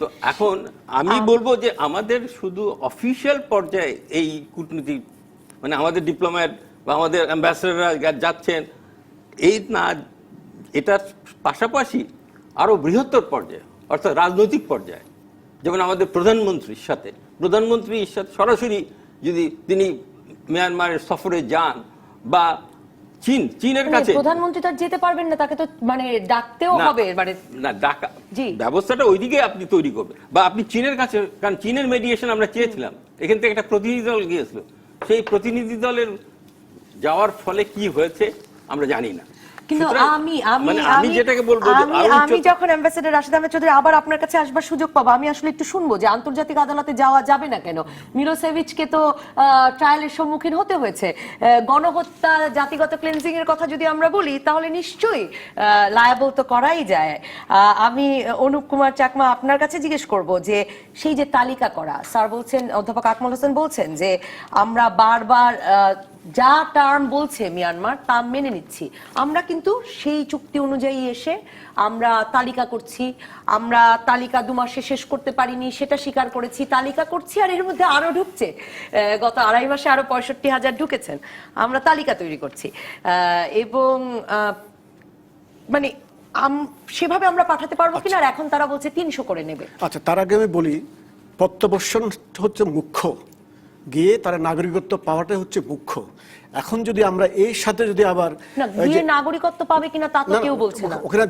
তো এখন আমি বলবো যে আমাদের শুধু অফিসিয়াল পর্যায়ে এই কূটনীতি মানে আমাদের ডিপ্লোম্যাট বা আমাদের অ্যাম্বাসেডাররা যাচ্ছেন এই না, এটার পাশাপাশি আরো বৃহত্তর পর্যায়ে অর্থাৎ রাজনৈতিক পর্যায়ে, যেমন আমাদের প্রধানমন্ত্রীর সাথে সরাসরি যদি তিনি মিয়ানমারের সফরে যান, বা চীনের কাছে প্রধানমন্ত্রী তার যেতে পারবেন না, তাকে তো মানে ডাকতেও হবে, মানে না ডাকা ব্যবস্থাটা ওইদিকে আপনি তৈরি করবেন, বা আপনি চীনের কাছে, কারণ চীনের মেডিয়েশন আমরা চেয়েছিলাম, এখান থেকে একটা প্রতিনিধি দল গিয়েছিল, সেই প্রতিনিধি দলের যাওয়ার ফলে কি হয়েছে আমরা জানি না। কিন্তু সুতরাং আমি যেটাকে বলবো যে আমি যখন অ্যাম্বাসেডর রাশিদ আহমেদ চৌধুরী আবার আপনার কাছে আসবার সুযোগ পাবো, আমি আসলে একটু শুনবো যে আন্তর্জাতিক আদালতে যাওয়া যাবে না কেন। মিলোসেভিচকে তো ট্রায়ালের সম্মুখীন হতে হয়েছে। গণহত্যা, জাতিগত ক্লিনজিং এর কথা যদি আমরা বলি তাহলে নিশ্চয়ই লায়াবল তো করাই যায়। আমি অনুপ কুমার চাকমা আপনার কাছে জিজ্ঞেস করব যে সেই যে তালিকা করা, স্যার বলছেন, অধ্যাপক আকমল হোসেন বলছেন যে আমরা বারবার যা টার্ম বলছে মিয়ানমার তা মেনে নিচ্ছি, আমরা কিন্তু সেই চুক্তি অনুযায়ী এসে আমরা তালিকা করছি, আমরা তালিকা 2 মাসে শেষ করতে পারিনি সেটা স্বীকার করেছি, তালিকা করছি আর এর মধ্যে আরো ঢুকছে, গত 2.5 মাসে আরো 65,000 ঢুকেছেন, আমরা তালিকা তৈরি করছি এবং মানে সেভাবে আমরা পাঠাতে পারবো কিনা, আর এখন তারা বলছে 300 করে নেবে। আচ্ছা, তার আগে আমি বলি প্রত্যাবর্ষণ হচ্ছে মুখ্য, গিয়ে তারা নাগরিকত্ব পাওয়াটা হচ্ছে মুখ্য। এখন যদি আমরা এই সাথে যদি আবার গিয়ে নাগরিকত্ব পাবে কিনা তা তো কেউ বলছে না, ওখানে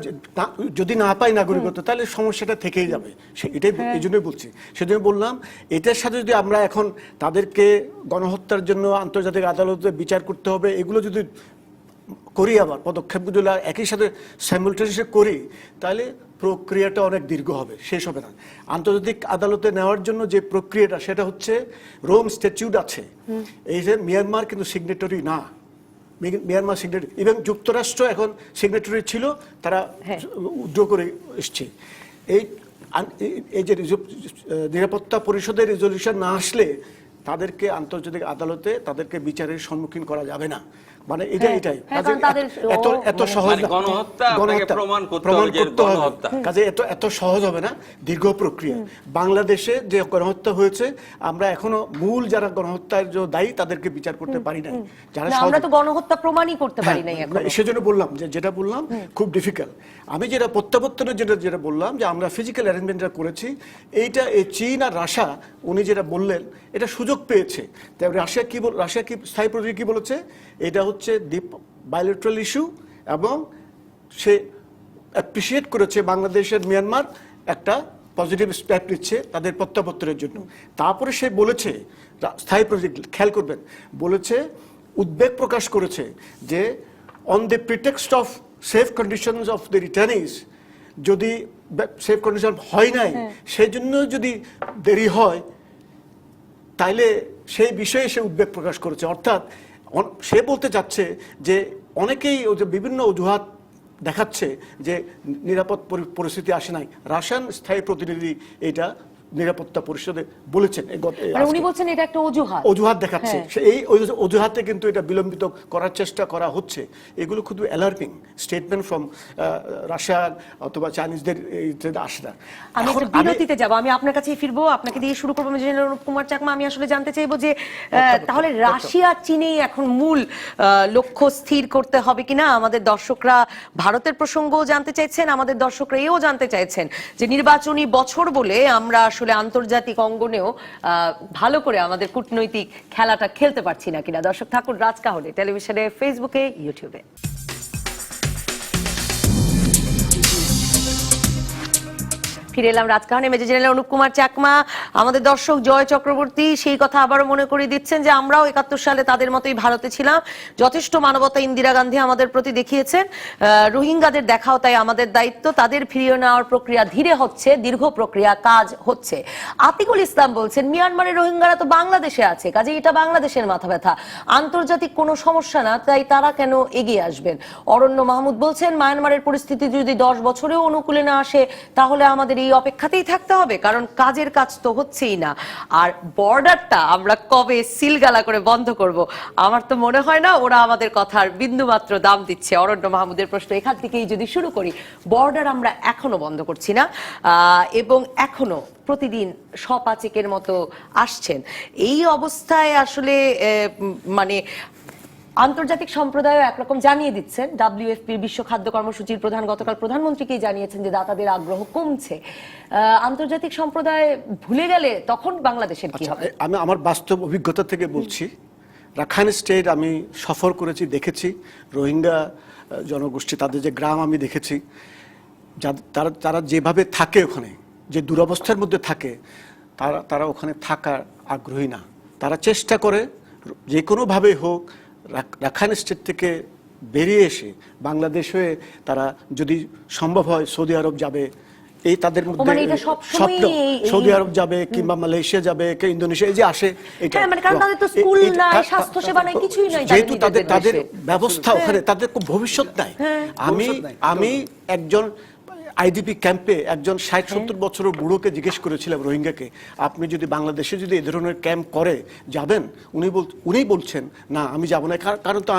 যদি না পাই নাগরিকত্ব তাহলে সমস্যাটা থেকেই যাবে, এটাই এই জন্যই বলছি। সেজন্য বললাম এটার সাথে যদি আমরা এখন তাদেরকে গণহত্যার জন্য আন্তর্জাতিক আদালতে বিচার করতে হবে, এগুলো যদি করি, আবার পদক্ষেপগুলো একই সাথে সাইমultaneously করি, তাহলে প্রক্রিয়াটা অনেক দীর্ঘ হবে, শেষ হবে না। আন্তর্জাতিক আদালতে নেওয়ার জন্য যে প্রক্রিয়াটা সেটা হচ্ছে রোম স্ট্যাটিউট আছে, এই যে মিয়ানমার কিন্তু সিগনেটরি না, মিয়ানমার সিগনেটরি, এবং যুক্তরাষ্ট্র এখন সিগনেটরি ছিল, তারা উইথড্র করে এসছে। এই যে নিরাপত্তা পরিষদের রেজলিউশন না আসলে তাদেরকে আন্তর্জাতিক আদালতে তাদেরকে বিচারের সম্মুখীন করা যাবে না, মানে এটাই এত সহজ প্রমাণ করতে হবে, কাজে এত সহজ হবে না, দীর্ঘ প্রক্রিয়া। বাংলাদেশে যে গণহত্যা হয়েছে আমরা এখনো মূল যারা গণহত্যার যে দায়ী তাদেরকে বিচার করতে পারি নাই, যারা আমরা তো গণহত্যা প্রমাণই করতে পারি নাই এখন। সেজন্য বললাম যে যেটা বললাম খুব ডিফিকাল্ট। আমি যেটা প্রত্যাবর্তনের যেটা বললাম যে আমরা ফিজিক্যাল অ্যারেঞ্জমেন্টটা করেছি, এইটা এই চীন আর রাশিয়া উনি যেটা বললেন এটা সুযোগ পেয়েছে। রাশিয়া কি স্থায়ী প্রতিনিধি কি বলেছে, এটা হচ্ছে বায়োলেটারাল ইস্যু, এবং সে অ্যাপ্রিসিয়েট করেছে বাংলাদেশের মিয়ানমার একটা পজিটিভ স্টেপ নিচ্ছে তাদের প্রত্যাবর্তনের জন্য। তারপরে সে বলেছে, স্থায়ী প্রতিনিধি খেয়াল করবেন, বলেছে উদ্বেগ প্রকাশ করেছে যে on the pretext of safe conditions of the returnees, যদি সেফ কন্ডিশন হয় নাই সেই জন্য যদি দেরি হয় তাইলে সেই বিষয়ে সে উদ্বেগ প্রকাশ করেছে। অর্থাৎ সে বলতে চাচ্ছে যে অনেকেই বিভিন্ন অজুহাত দেখাচ্ছে যে নিরাপদ পরিস্থিতি আসে নাই। রাশিয়ান স্থায়ী প্রতিনিধি এটা নিরাপত্তা পরিষদে বলেছেন, উনি বলছেন এটা একটা অজুহাত দেখাচ্ছে, এই অজুহাতে কিন্তু এটা বিলম্বিত করার চেষ্টা করা হচ্ছে। এগুলো খুব অ্যালার্মিং স্টেটমেন্ট ফ্রম রাশিয়ান অথবা চাইনিজদের আসে না। আমি একটু বিরতিতে যাব, আমি আপনার কাছে ফিরবো, আপনাকে দিয়ে শুরু করবো। অনুপ কুমার চাকমা, আমি আসলে জানতে চাইবো যে তাহলে রাশিয়া চীনেই এখন মূল লক্ষ্য স্থির করতে হবে কিনা। আমাদের দর্শকরা ভারতের প্রসঙ্গও জানতে চাইছেন, আমাদের দর্শকরা এও জানতে চাইছেন যে নির্বাচনী বছর বলে আমরা আসলে আন্তর্জাতিক অঙ্গনেও ভালো করে আমাদের কূটনৈতিক খেলাটা খেলতে পারছি না কিনা। দর্শক থাকুন রাজকাহনে টেলিভিশনে, ফেসবুকে, ইউটিউবে। ফিরে এলাম রাজকাহনে, মেজর জেনারেল অনুপ কুমার চাকমা। আমাদের দর্শক জয় চক্রবর্তী সেই কথা আবারও মনে করিয়ে দিচ্ছেন যে আমরাও 71 সালে তাদের মতোই ভারতে ছিলাম, যথেষ্ট মানবতা ইন্দিরা গান্ধী আমাদের প্রতি দেখিয়েছেন, রোহিঙ্গাদের দেখাও তাই আমাদের দায়িত্ব। তাদের ফিরিয়ে নেওয়ার প্রক্রিয়া ধীরে হচ্ছে, দীর্ঘ প্রক্রিয়া, কাজ হচ্ছে। আতিকুল ইসলাম বলছেন মিয়ানমারের রোহিঙ্গারা তো বাংলাদেশে আছে, কাজে এটা বাংলাদেশের মাথা ব্যথা, আন্তর্জাতিক কোনো সমস্যা না, তাই তারা কেন এগিয়ে আসবেন। অরণ্য মাহমুদ বলছেন মায়ানমারের পরিস্থিতি যদি 10 বছরেও অনুকূলে না আসে তাহলে আমাদের এই অপেক্ষাতেই থাকতে হবে, কারণ কাজের কাজ তো হচ্ছেই না। আর বর্ডারটা আমরা কবে সিলগালা করে বন্ধ করব, আমার তো মনে হয় না ওরা আমাদের কথার বিন্দুমাত্র দাম দিচ্ছে। অরণ্য মাহমুদের প্রশ্ন এখান থেকেই যদি শুরু করি, বর্ডার আমরা এখনো বন্ধ করছি না, এবং এখনো প্রতিদিন 105 মতো আসছেন। এই অবস্থায় আসলে মানে আন্তর্জাতিক সম্প্রদায় একরকম জানিয়ে দিচ্ছেন, WFPর বিশ্ব খাদ্য কর্মসূচির প্রধান গতকাল প্রধানমন্ত্রীকেই জানিয়েছেন যে দাতাদের আগ্রহ কমছে। আন্তর্জাতিক সম্প্রদায় ভুলে গেলে তখন বাংলাদেশের কি হবে? আমি আমার বাস্তব অভিজ্ঞতা থেকে বলছি, রাখাইন স্টেট আমি সফর করেছি, দেখেছি রোহিঙ্গা জনগোষ্ঠী, তাদের যে গ্রাম আমি দেখেছি, তারা যেভাবে থাকে ওখানে, যে দুরবস্থার মধ্যে থাকে, তারা ওখানে থাকার আগ্রহী না। তারা চেষ্টা করে যে কোনোভাবে হোক রাখাইন স্টেট থেকে বেরিয়ে এসে বাংলাদেশ হয়ে তারা যদি সম্ভব হয় সৌদি আরব যাবে, এই তাদের মধ্যে মানে এটা সবসময়ই স্বপ্ন এই- সৌদি আরব যাবে কিংবা মালয়েশিয়া যাবে কি ইন্দোনেশিয়া, এই যে আসে এটা হ্যাঁ, মানে কারণ তাদের তো স্কুল নাই, স্বাস্থ্যসেবা নাই, কিছুই নাই যেহেতু তাদের নিজেদের তাদের দেশে। ব্যবস্থা ওখানে, তাদের কোনো ভবিষ্যৎ নাই। ভবিষ্যৎ নাই। আমি একজন আইডিপি ক্যাম্পে একজন 60-70 বছরের বুড়োকে জিজ্ঞেস করেছিলাম, রোহিঙ্গাকে, আপনি যদি বাংলাদেশে যদি এই ধরনের ক্যাম্প করে যাবেন? উনি বলছেন না আমি যাব না, কারণ তো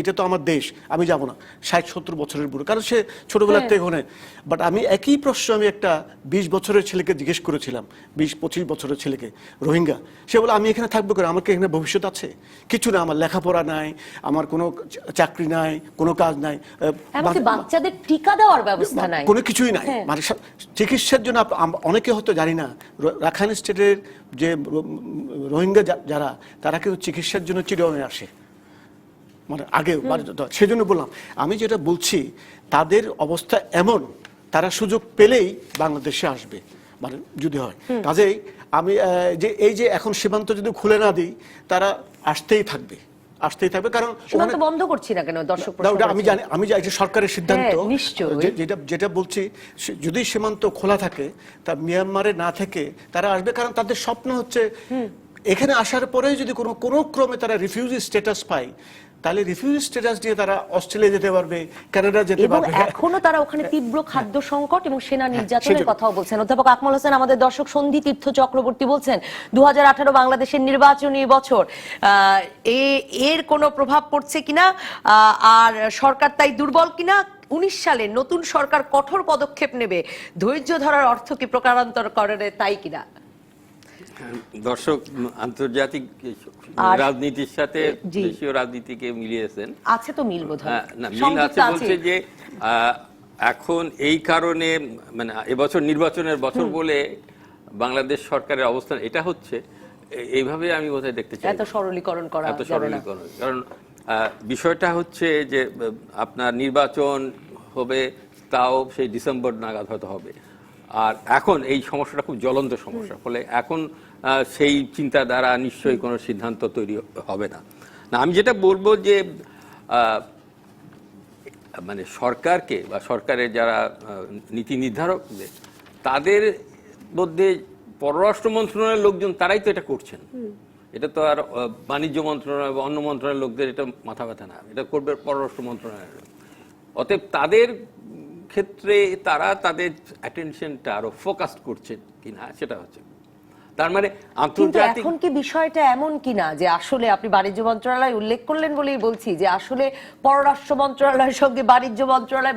এটা তো আমার দেশ, আমি যাব না। 60-70 বছরের বুড়ো, কারণ সে ছোটবেলার থেকে ওখানে। বাট আমি একই প্রশ্ন আমি একটা 20 বছরের ছেলেকে জিজ্ঞেস করেছিলাম, 20-25 বছরের ছেলেকে, রোহিঙ্গা। সে বলে আমি এখানে থাকবো করে, আমার কি এখানে ভবিষ্যৎ আছে? কিছু না, আমার লেখাপড়া নাই, আমার কোনো চাকরি নাই, কোনো কাজ নাই, এমনকি বাচ্চাদের টিকা দেওয়ার ব্যবস্থা নাই, কোনো কিছুই নাই। হ্যাঁ। মানে চিকিৎসার জন্য অনেকে হয়তো জানি না, রাখাইন স্টেটের যে রোহিঙ্গা যারা, তারা কিন্তু চিকিৎসার জন্য চিরঙে আসে, মানে আগে। সেজন্য বললাম, আমি যেটা বলছি তাদের অবস্থা এমন, তারা সুযোগ পেলেই বাংলাদেশে আসবে, মানে যদি হয়। কাজেই আমি এই যে এখন সীমান্ত যদি খুলে না দিই, তারা আসতেই থাকবে। কারণ সীমান্ত বন্ধ করছি না কেন, দর্শক প্রশ্ন আমি করেছেন। জানি, আমি জানি এটা সরকারের সিদ্ধান্ত। হ্যাঁ, নিশ্চয়ই। যেটা বলছি, যদি সীমান্ত খোলা থাকে, তা মিয়ানমারে না থেকে তারা আসবে, কারণ তাদের স্বপ্ন হচ্ছে এখানে আসার পরে যদি কোনো ক্রমে তারা রিফিউজি স্ট্যাটাস পায়, তাহলে রিফিউজি স্ট্যাটাস নিয়ে তারা অস্ট্রেলিয়া যেতে পারবে, কানাডা যেতে এবং পারবে। এখনো তারা ওখানে তীব্র খাদ্য সংকট এবং সেনা নির্যাতনের কথাও বলছেন। অধ্যাপক আকমল হোসেন, আমাদের দর্শক সন্ধি তীর্থ চক্রবর্তী বলছেন 2018 বাংলাদেশের নির্বাচনী বছর, এর কোনো প্রভাব পড়ছে কিনা, আর সরকার তাই দুর্বল কিনা, 19 সালে নতুন সরকার কঠোর পদক্ষেপ নেবে, ধৈর্য ধরার অর্থ কি প্রকারান্তর করে তাই কিনা? দর্শক আন্তর্জাতিক আর রাজনীতির সাথে জি। দেশীয় রাজনীতিকে মিলিয়েছেন। আছে তো মিল বোধহয়, না, মিল সংযুক্ত আছে বলছে যে এখন এই কারণে, মানে এবছর নির্বাচনের বছর বলে বাংলাদেশ সরকারের অবস্থান এটা হচ্ছে, এইভাবে আমি বোধহয় দেখতে চাই। এত সরলীকরণ করা এত যাবে না। সরলীকরণ, কারণ বিষয়টা হচ্ছে যে আপনার নির্বাচন হবে, তাও সেই ডিসেম্বর নাগাদ হয়তো হবে। আর এখন এই সমস্যাটা খুব জ্বলন্ত সমস্যা, ফলে এখন সেই চিন্তাধারা নিশ্চয়ই কোনো সিদ্ধান্ত তৈরি হবে না। না, আমি যেটা বলবো যে মানে সরকারকে বা সরকারের যারা নীতি নির্ধারকদের, তাদের মধ্যে পররাষ্ট্র মন্ত্রণালয়ের লোকজন তারাই তো এটা করছেন। এটা তো আর বাণিজ্য মন্ত্রণালয় বা অন্য মন্ত্রণালয়ের লোকদের এটা মাথা ব্যথা না, এটা করবে পররাষ্ট্র মন্ত্রণালয়। অতএব তাদের ক্ষেত্রে তারা তাদের অ্যাটেনশনটা আরো ফোকাস করছেন কিনা সেটা হচ্ছে। তার মানে কিন্তু আন্তর্জাতিক, এখন কি বিষয়টা এমন কিনা যে আসলে আপনি বাণিজ্য মন্ত্রণালয় উল্লেখ করলেন বলেই বলছি যে আসলে পররাষ্ট্র মন্ত্রণালয়ের সঙ্গে বাণিজ্য মন্ত্রণালয়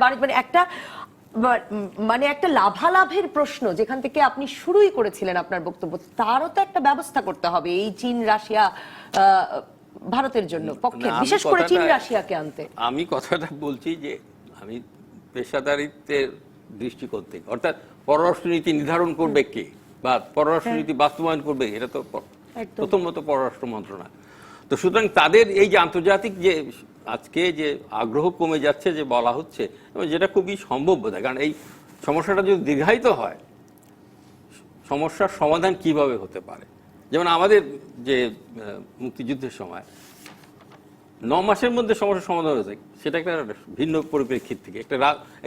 মানে একটা লাভালাভের প্রশ্ন, যেখান থেকে আপনি শুরুই করেছিলেন আপনার বক্তব্য, তারও তো একটা ব্যবস্থা করতে হবে এই চীন রাশিয়া ভারতের জন্য পক্ষে, না, আমি বিশেষ করে চীন কথাটা- রাশিয়াকে আনতে। আমি কথাটা বলছি যে আমি পেশাদারিত্বের দৃষ্টিকোণ থেকে, অর্থাৎ পররাষ্ট্রনীতি নির্ধারণ করবে কে বা পররাষ্ট্রনীতি বাস্তবায়ন করবে, এটা তো একদম। প্রথমত পররাষ্ট্র মন্ত্রণালয়। তো সুতরাং তাদের এই যে আন্তর্জাতিক যে আজকে যে আগ্রহ কমে যাচ্ছে যে বলা হচ্ছে, এবং যেটা খুবই সম্ভব বোধ হয়, কারণ এই সমস্যাটা যদি দীর্ঘায়িত হয়, সমস্যার সমাধান কিভাবে হতে পারে। যেমন আমাদের যে মুক্তিযুদ্ধের সময় 9 মাসের মধ্যে সমস্যার সমাধান হয়েছে, সেটা একটা ভিন্ন পরিপ্রেক্ষিত থেকে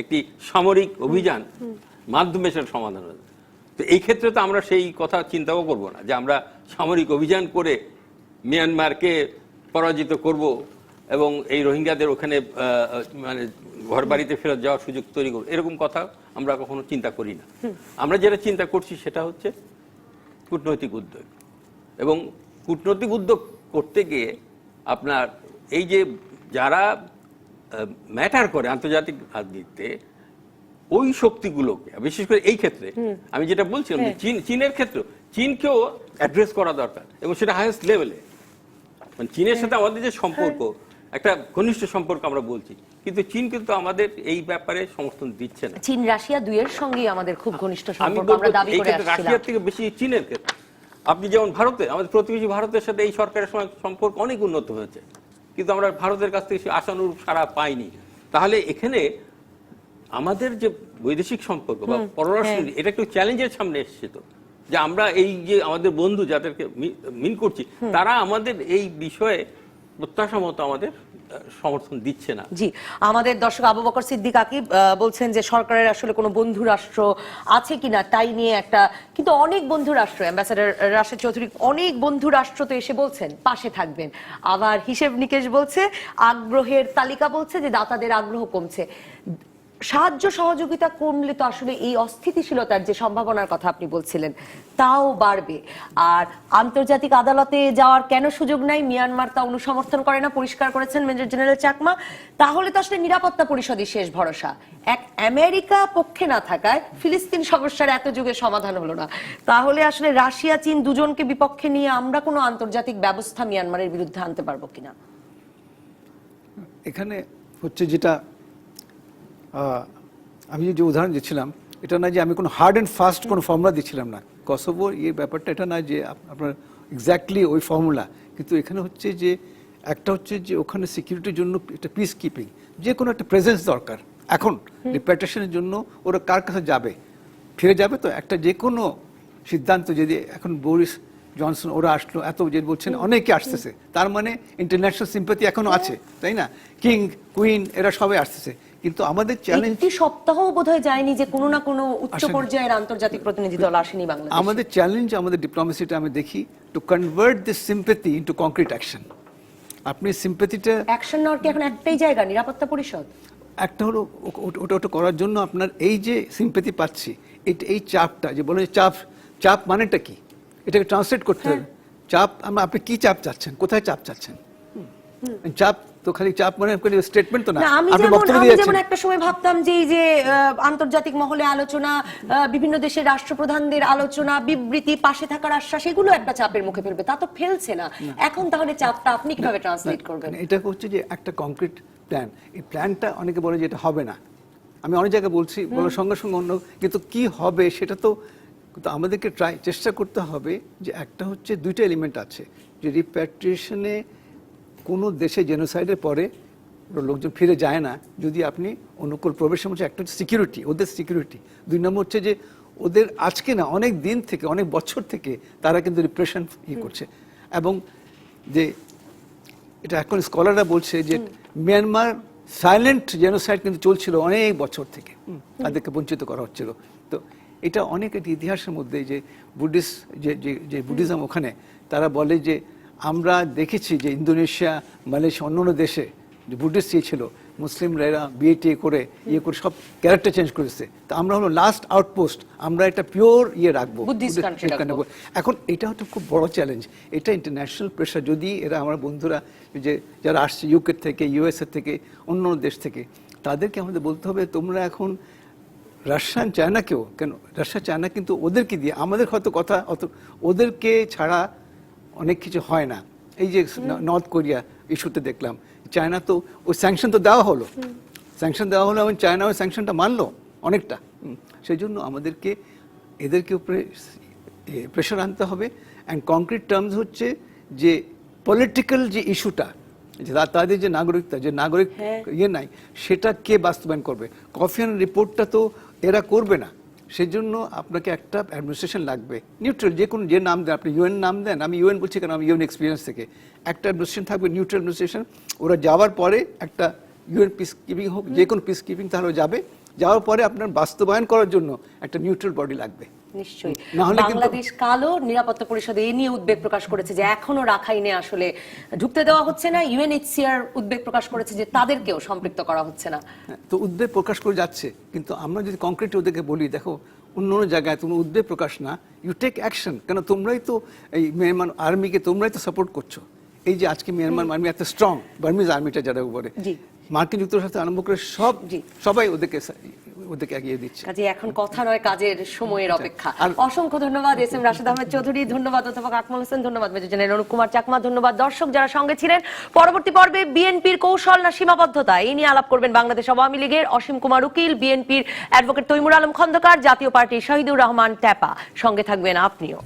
একটি সামরিক অভিযান মাধ্যমে সেটা সমাধান হয়েছে। তো এই ক্ষেত্রে তো আমরা সেই কথা চিন্তাও করব না যে আমরা সামরিক অভিযান করে মিয়ানমারকে পরাজিত করব এবং এই রোহিঙ্গাদের ওখানে মানে ঘর বাড়িতে ফেরত যাওয়ার সুযোগ তৈরি করব, এরকম কথা আমরা কখনো চিন্তা করি না। আমরা যেটা চিন্তা করছি সেটা হচ্ছে কূটনৈতিক উদ্যোগ, এবং কূটনৈতিক উদ্যোগ করতে গিয়ে আপনার এই যে যারা ম্যাটার করে আন্তর্জাতিক রাজনীতিতে, ওই শক্তিগুলোকে, বিশেষ করে এই ক্ষেত্রে আমি যেটা বলছিলাম যে চীনের ক্ষেত্রে চীনকেও অ্যাড্রেস করা দরকার, এবং সেটা হাইয়েস্ট লেভেলে। মানে চীনের সাথে আমাদের যে সম্পর্ক, একটা ঘনিষ্ঠ সম্পর্ক আমরা বলছি, কিন্তু চীন কিন্তু আমাদের এই ব্যাপারে সমর্থন দিচ্ছে না। চীন রাশিয়া দুইয়ের সঙ্গেই আমাদের খুব ঘনিষ্ঠ আমি সম্পর্ক, বলবো আমরা দাবি এই করে ক্ষেত্রে আসছিলাম। রাশিয়ার থেকে বেশি চীনের ক্ষেত্রে। আপনি যেমন ভারতে, আমাদের প্রতিবেশী ভারতের সাথে এই সরকারের সময় সম্পর্ক অনেক উন্নত হয়েছে, কিন্তু আমরা ভারতের কাছ থেকে আশানুরূপ সাড়া পাইনি। তাহলে এখানে আমাদের যে বৈদেশিক সম্পর্ক বা পররাষ্ট্র, এটা একটু চ্যালেঞ্জের সামনে এসেছে, তো যে আমরা এই যে আমাদের বন্ধু যাদেরকে মিন করছি, তারা আমাদের এই বিষয়ে প্রত্যাশা মতো আমাদের সমর্থন দিচ্ছে না। জি, আমাদের দর্শক আবু বকর সিদ্দিক আকিব বলছেন যে সরকারের আসলে কোনো বন্ধু রাষ্ট্র আছে কিনা তাই নিয়ে একটা, কিন্তু অনেক বন্ধু রাষ্ট্র, অ্যাম্বাসেডর রাশেদ চৌধুরী, অনেক বন্ধু রাষ্ট্র তো এসে বলছেন পাশে থাকবেন, আবার হিসেব নিকেশ বলছে, আগ্রহের তালিকা বলছে যে দাতাদের আগ্রহ কমছে। সাহায্য সহযোগিতা কমলে তো আসলে এই অস্থিতিশীলতার যে সম্ভাবনার কথা আপনি বলছিলেন তাও বাড়বে। আর আন্তর্জাতিক আদালতে যাওয়ার কেন সুযোগ নাই, মিয়ানমার তা অনুসমর্থন করে না, পরিষ্কার করেছেন মেজর জেনারেল চাকমা। তাহলে তো আসলে নিরাপত্তা পরিষদই শেষ ভরসা। এক আমেরিকা পক্ষে না থাকায় ফিলিস্তিন সমস্যার এত যুগে সমাধান হলো না। তাহলে আসলে রাশিয়া চীন দুজনকে বিপক্ষে নিয়ে আমরা কোনো আন্তর্জাতিক ব্যবস্থা মিয়ানমারের বিরুদ্ধে আনতে পারবো কিনা? এখানে হচ্ছে যেটা আমি যে উদাহরণ দিচ্ছিলাম, এটা না যে আমি কোনো হার্ড অ্যান্ড ফাস্ট কোনো ফর্মুলা দিচ্ছিলাম না। কসোভোর এই ব্যাপারটা এটা না যে আপনার এক্স্যাক্টলি ওই ফর্মুলা, কিন্তু এখানে হচ্ছে যে একটা হচ্ছে যে ওখানে সিকিউরিটির জন্য একটা পিস কিপিং, যে কোনো একটা প্রেজেন্স দরকার। এখন রিপ্যাট্রিয়েশনের জন্য ওরা কার কাছে যাবে, ফিরে যাবে তো একটা যে কোনো সিদ্ধান্ত, যদি এখন বরিস জনসন ওরা আসলো, এত যে বলছেন অনেকে আসতেছে, তার মানে ইন্টারন্যাশনাল সিম্পাথি এখনো আছে, তাই না? কিং কুইন এরা সবাই আসতেছে, কিন্তু আমাদের চ্যালেঞ্জ একটি সপ্তাহও বোধহয় যায়নি যে কোনো না কোনো উচ্চ পর্যায়ের আন্তর্জাতিক প্রতিনিধি দল আসেনি বাংলাদেশে। আমাদের চ্যালেঞ্জ, আমাদের ডিপ্লোমেসিটা আমি দেখি to convert this sympathy into concrete action. আপনি সিম্পাথিটা অ্যাকশন নেওয়ার কি এখন একটাই জায়গা, নিরাপত্তা পরিষদ? একটা হলো ওটা করার জন্য আপনার এই যে সিম্পাথি পাচ্ছি, এই চাপটা যে বলে চাপ মানেটা কি, এটাকে ট্রান্সলেট করতে হবে। চাপ আপনি কি চাপ চাচ্ছেন, কোথায় চাপ চাচ্ছেন? চাপ তো খালি চাপ মানে স্টেটমেন্ট তো না। আমি যেমন একটা সময় ভাবতাম যে এই যে আন্তর্জাতিক মহলে আলোচনা, বিভিন্ন দেশের রাষ্ট্রপ্রধানদের আলোচনা, বিবৃতি, পাশে থাকার আশ্বাস, এগুলো একটা চাপের মুখে ফেলবে, তা তো ফেলছে না। এখন তাহলে চাপটা আপনি কিভাবে ট্রান্সলেট করবেন? এটা হচ্ছে যে একটা কংক্রিট প্ল্যান। এই প্ল্যানটা অনেকে বলে যে এটা হবে না, আমি অনেক জায়গায় বলছি, বলার সঙ্গে সঙ্গে অন্য, কিন্তু কি হবে সেটা তো আমাদেরকে চেষ্টা করতে হবে। যে একটা হচ্ছে দুইটা এলিমেন্ট আছে, যে রিপ্যাট্রিয়েশনে কোনো দেশে জেনোসাইডের পরে লোকজন ফিরে যায় না যদি আপনি অনুকূল প্রবেশের মধ্যে, একটা হচ্ছে সিকিউরিটি, ওদের সিকিউরিটি। দুই নম্বর হচ্ছে যে ওদের আজকে না অনেক দিন থেকে, অনেক বছর থেকে তারা কিন্তু রিপ্রেশন করছে, এবং যে এটা এখন স্কলাররা বলছে যে মিয়ানমার সাইলেন্ট জেনোসাইড কিন্তু চলছিল অনেক বছর থেকে, তাদেরকে বঞ্চিত করা হচ্ছিল। তো এটা অনেক একটি ইতিহাসের মধ্যে যে বুদ্ধিস্ট যে বুদ্ধিজম ওখানে তারা বলে যে আমরা দেখেছি যে ইন্দোনেশিয়া, মালয়েশিয়া, অন্য দেশে যে বুদ্ধিস্ট ছিল, মুসলিমরা বিয়ে করে সব ক্যারেক্টার চেঞ্জ করেছে। তো আমরা হলো লাস্ট আউটপোস্ট, আমরা একটা পিওর রাখবো। এখন এটা হচ্ছে খুব বড় চ্যালেঞ্জ, এটা ইন্টারন্যাশনাল প্রেশার। যদি এরা আমার বন্ধুরা যে যারা আসছে ইউকে থেকে, ইউএসএ থেকে, অন্য দেশ থেকে, তাদেরকে আমাদের বলতে হবে তোমরা এখন রাশিয়ান চায়নাকেও, কেন রাশিয়া চায়না কিন্তু ওদেরকে দিয়ে, আমাদের হয়তো কথা অত, ওদেরকে ছাড়া অনেক কিছু হয় না। এই যে নর্থ কোরিয়া ইস্যুতে দেখলাম, চায়না তো ওই স্যাংশন তো দেওয়া হলো, এবং চায়না ওই স্যাংশনটা মানলো অনেকটা। সেই জন্য আমাদেরকে এদেরকে উপরে প্রেশার আনতে হবে। অ্যান্ড কংক্রিট টার্মস হচ্ছে যে পলিটিক্যাল যে ইস্যুটা, তাদের যে নাগরিকতা, যে নাগরিক নাই, সেটা কে বাস্তবায়ন করবে? কফি আনান রিপোর্টটা তো এরা করবে না, সেজন্য আপনাকে একটা অ্যাডমিনিস্ট্রেশন লাগবে, নিউট্রাল, যে কোনো যে নাম দেন, আপনি ইউএন নাম দেন, আমি ইউএন বলছি কারণ আমি ইউএন এক্সপিরিয়েন্স থেকে, একটা অ্যাডমিনিস্ট্রেশন থাকবে, নিউট্রাল অ্যাডমিনিস্ট্রেশন। ওরা যাওয়ার পরে একটা ইউএন পিস কিপিং হোক, যে কোনো পিস কিপিং, তাহলে যাবে, যাওয়ার পরে আপনার বাস্তবায়ন করার জন্য একটা নিউট্রাল বডি লাগবে। নিশ্চয়ই। বাংলাদেশ কালও নিরাপত্তা পরিষদে এ নিয়ে উদ্বেগ প্রকাশ করেছে যে এখনো রাখাইনে আসলে ঢুকতে দেওয়া হচ্ছে না। ইউএনএইচসিআর উদ্বেগ প্রকাশ করেছে যে তাদেরকেও সম্পৃক্ত করা হচ্ছে না। তো উদ্বেগ প্রকাশ করে যাচ্ছে, কিন্তু আমরা যদি কংক্রিট ওদেরকে বলি, দেখো অন্য জায়গায় তুমি উদ্বেগ প্রকাশ না, ইউ টেক অ্যাকশন, কেন তোমরাই তো এই মিয়ানমার আর্মিকে তোমরাই তো সাপোর্ট করছো। এই যে আজকে মিয়ানমার আর্মি এত স্ট্রং, বার্মিজ আর্মিটা যারা উপরে, মার্কিন যুক্তরাষ্ট্র আরম্ভ করে সবাই ওদেরকে এগিয়ে দিচ্ছে। কাজে এখন কথা নয়, কাজের সময়ের অপেক্ষা। অসংখ্য ধন্যবাদ এস এম রাশেদ আহমেদ চৌধুরী, ধন্যবাদ অধ্যাপক আকমল হোসেন, ধন্যবাদ মেজর জেনারেল অনুপ কুমার চাকমা, ধন্যবাদ দর্শক যারা সঙ্গে ছিলেন। পরবর্তী পর্বে বিএনপির কৌশল না সীমাবদ্ধতা, এই নিয়ে আলাপ করবেন বাংলাদেশ আওয়ামী লীগের অসীম কুমার উকিল, বিএনপির অ্যাডভোকেট তৈমুর আলম খন্দকার, জাতীয় পার্টির শহীদুর রহমান ট্যাপা। সঙ্গে থাকবেন আপনিও।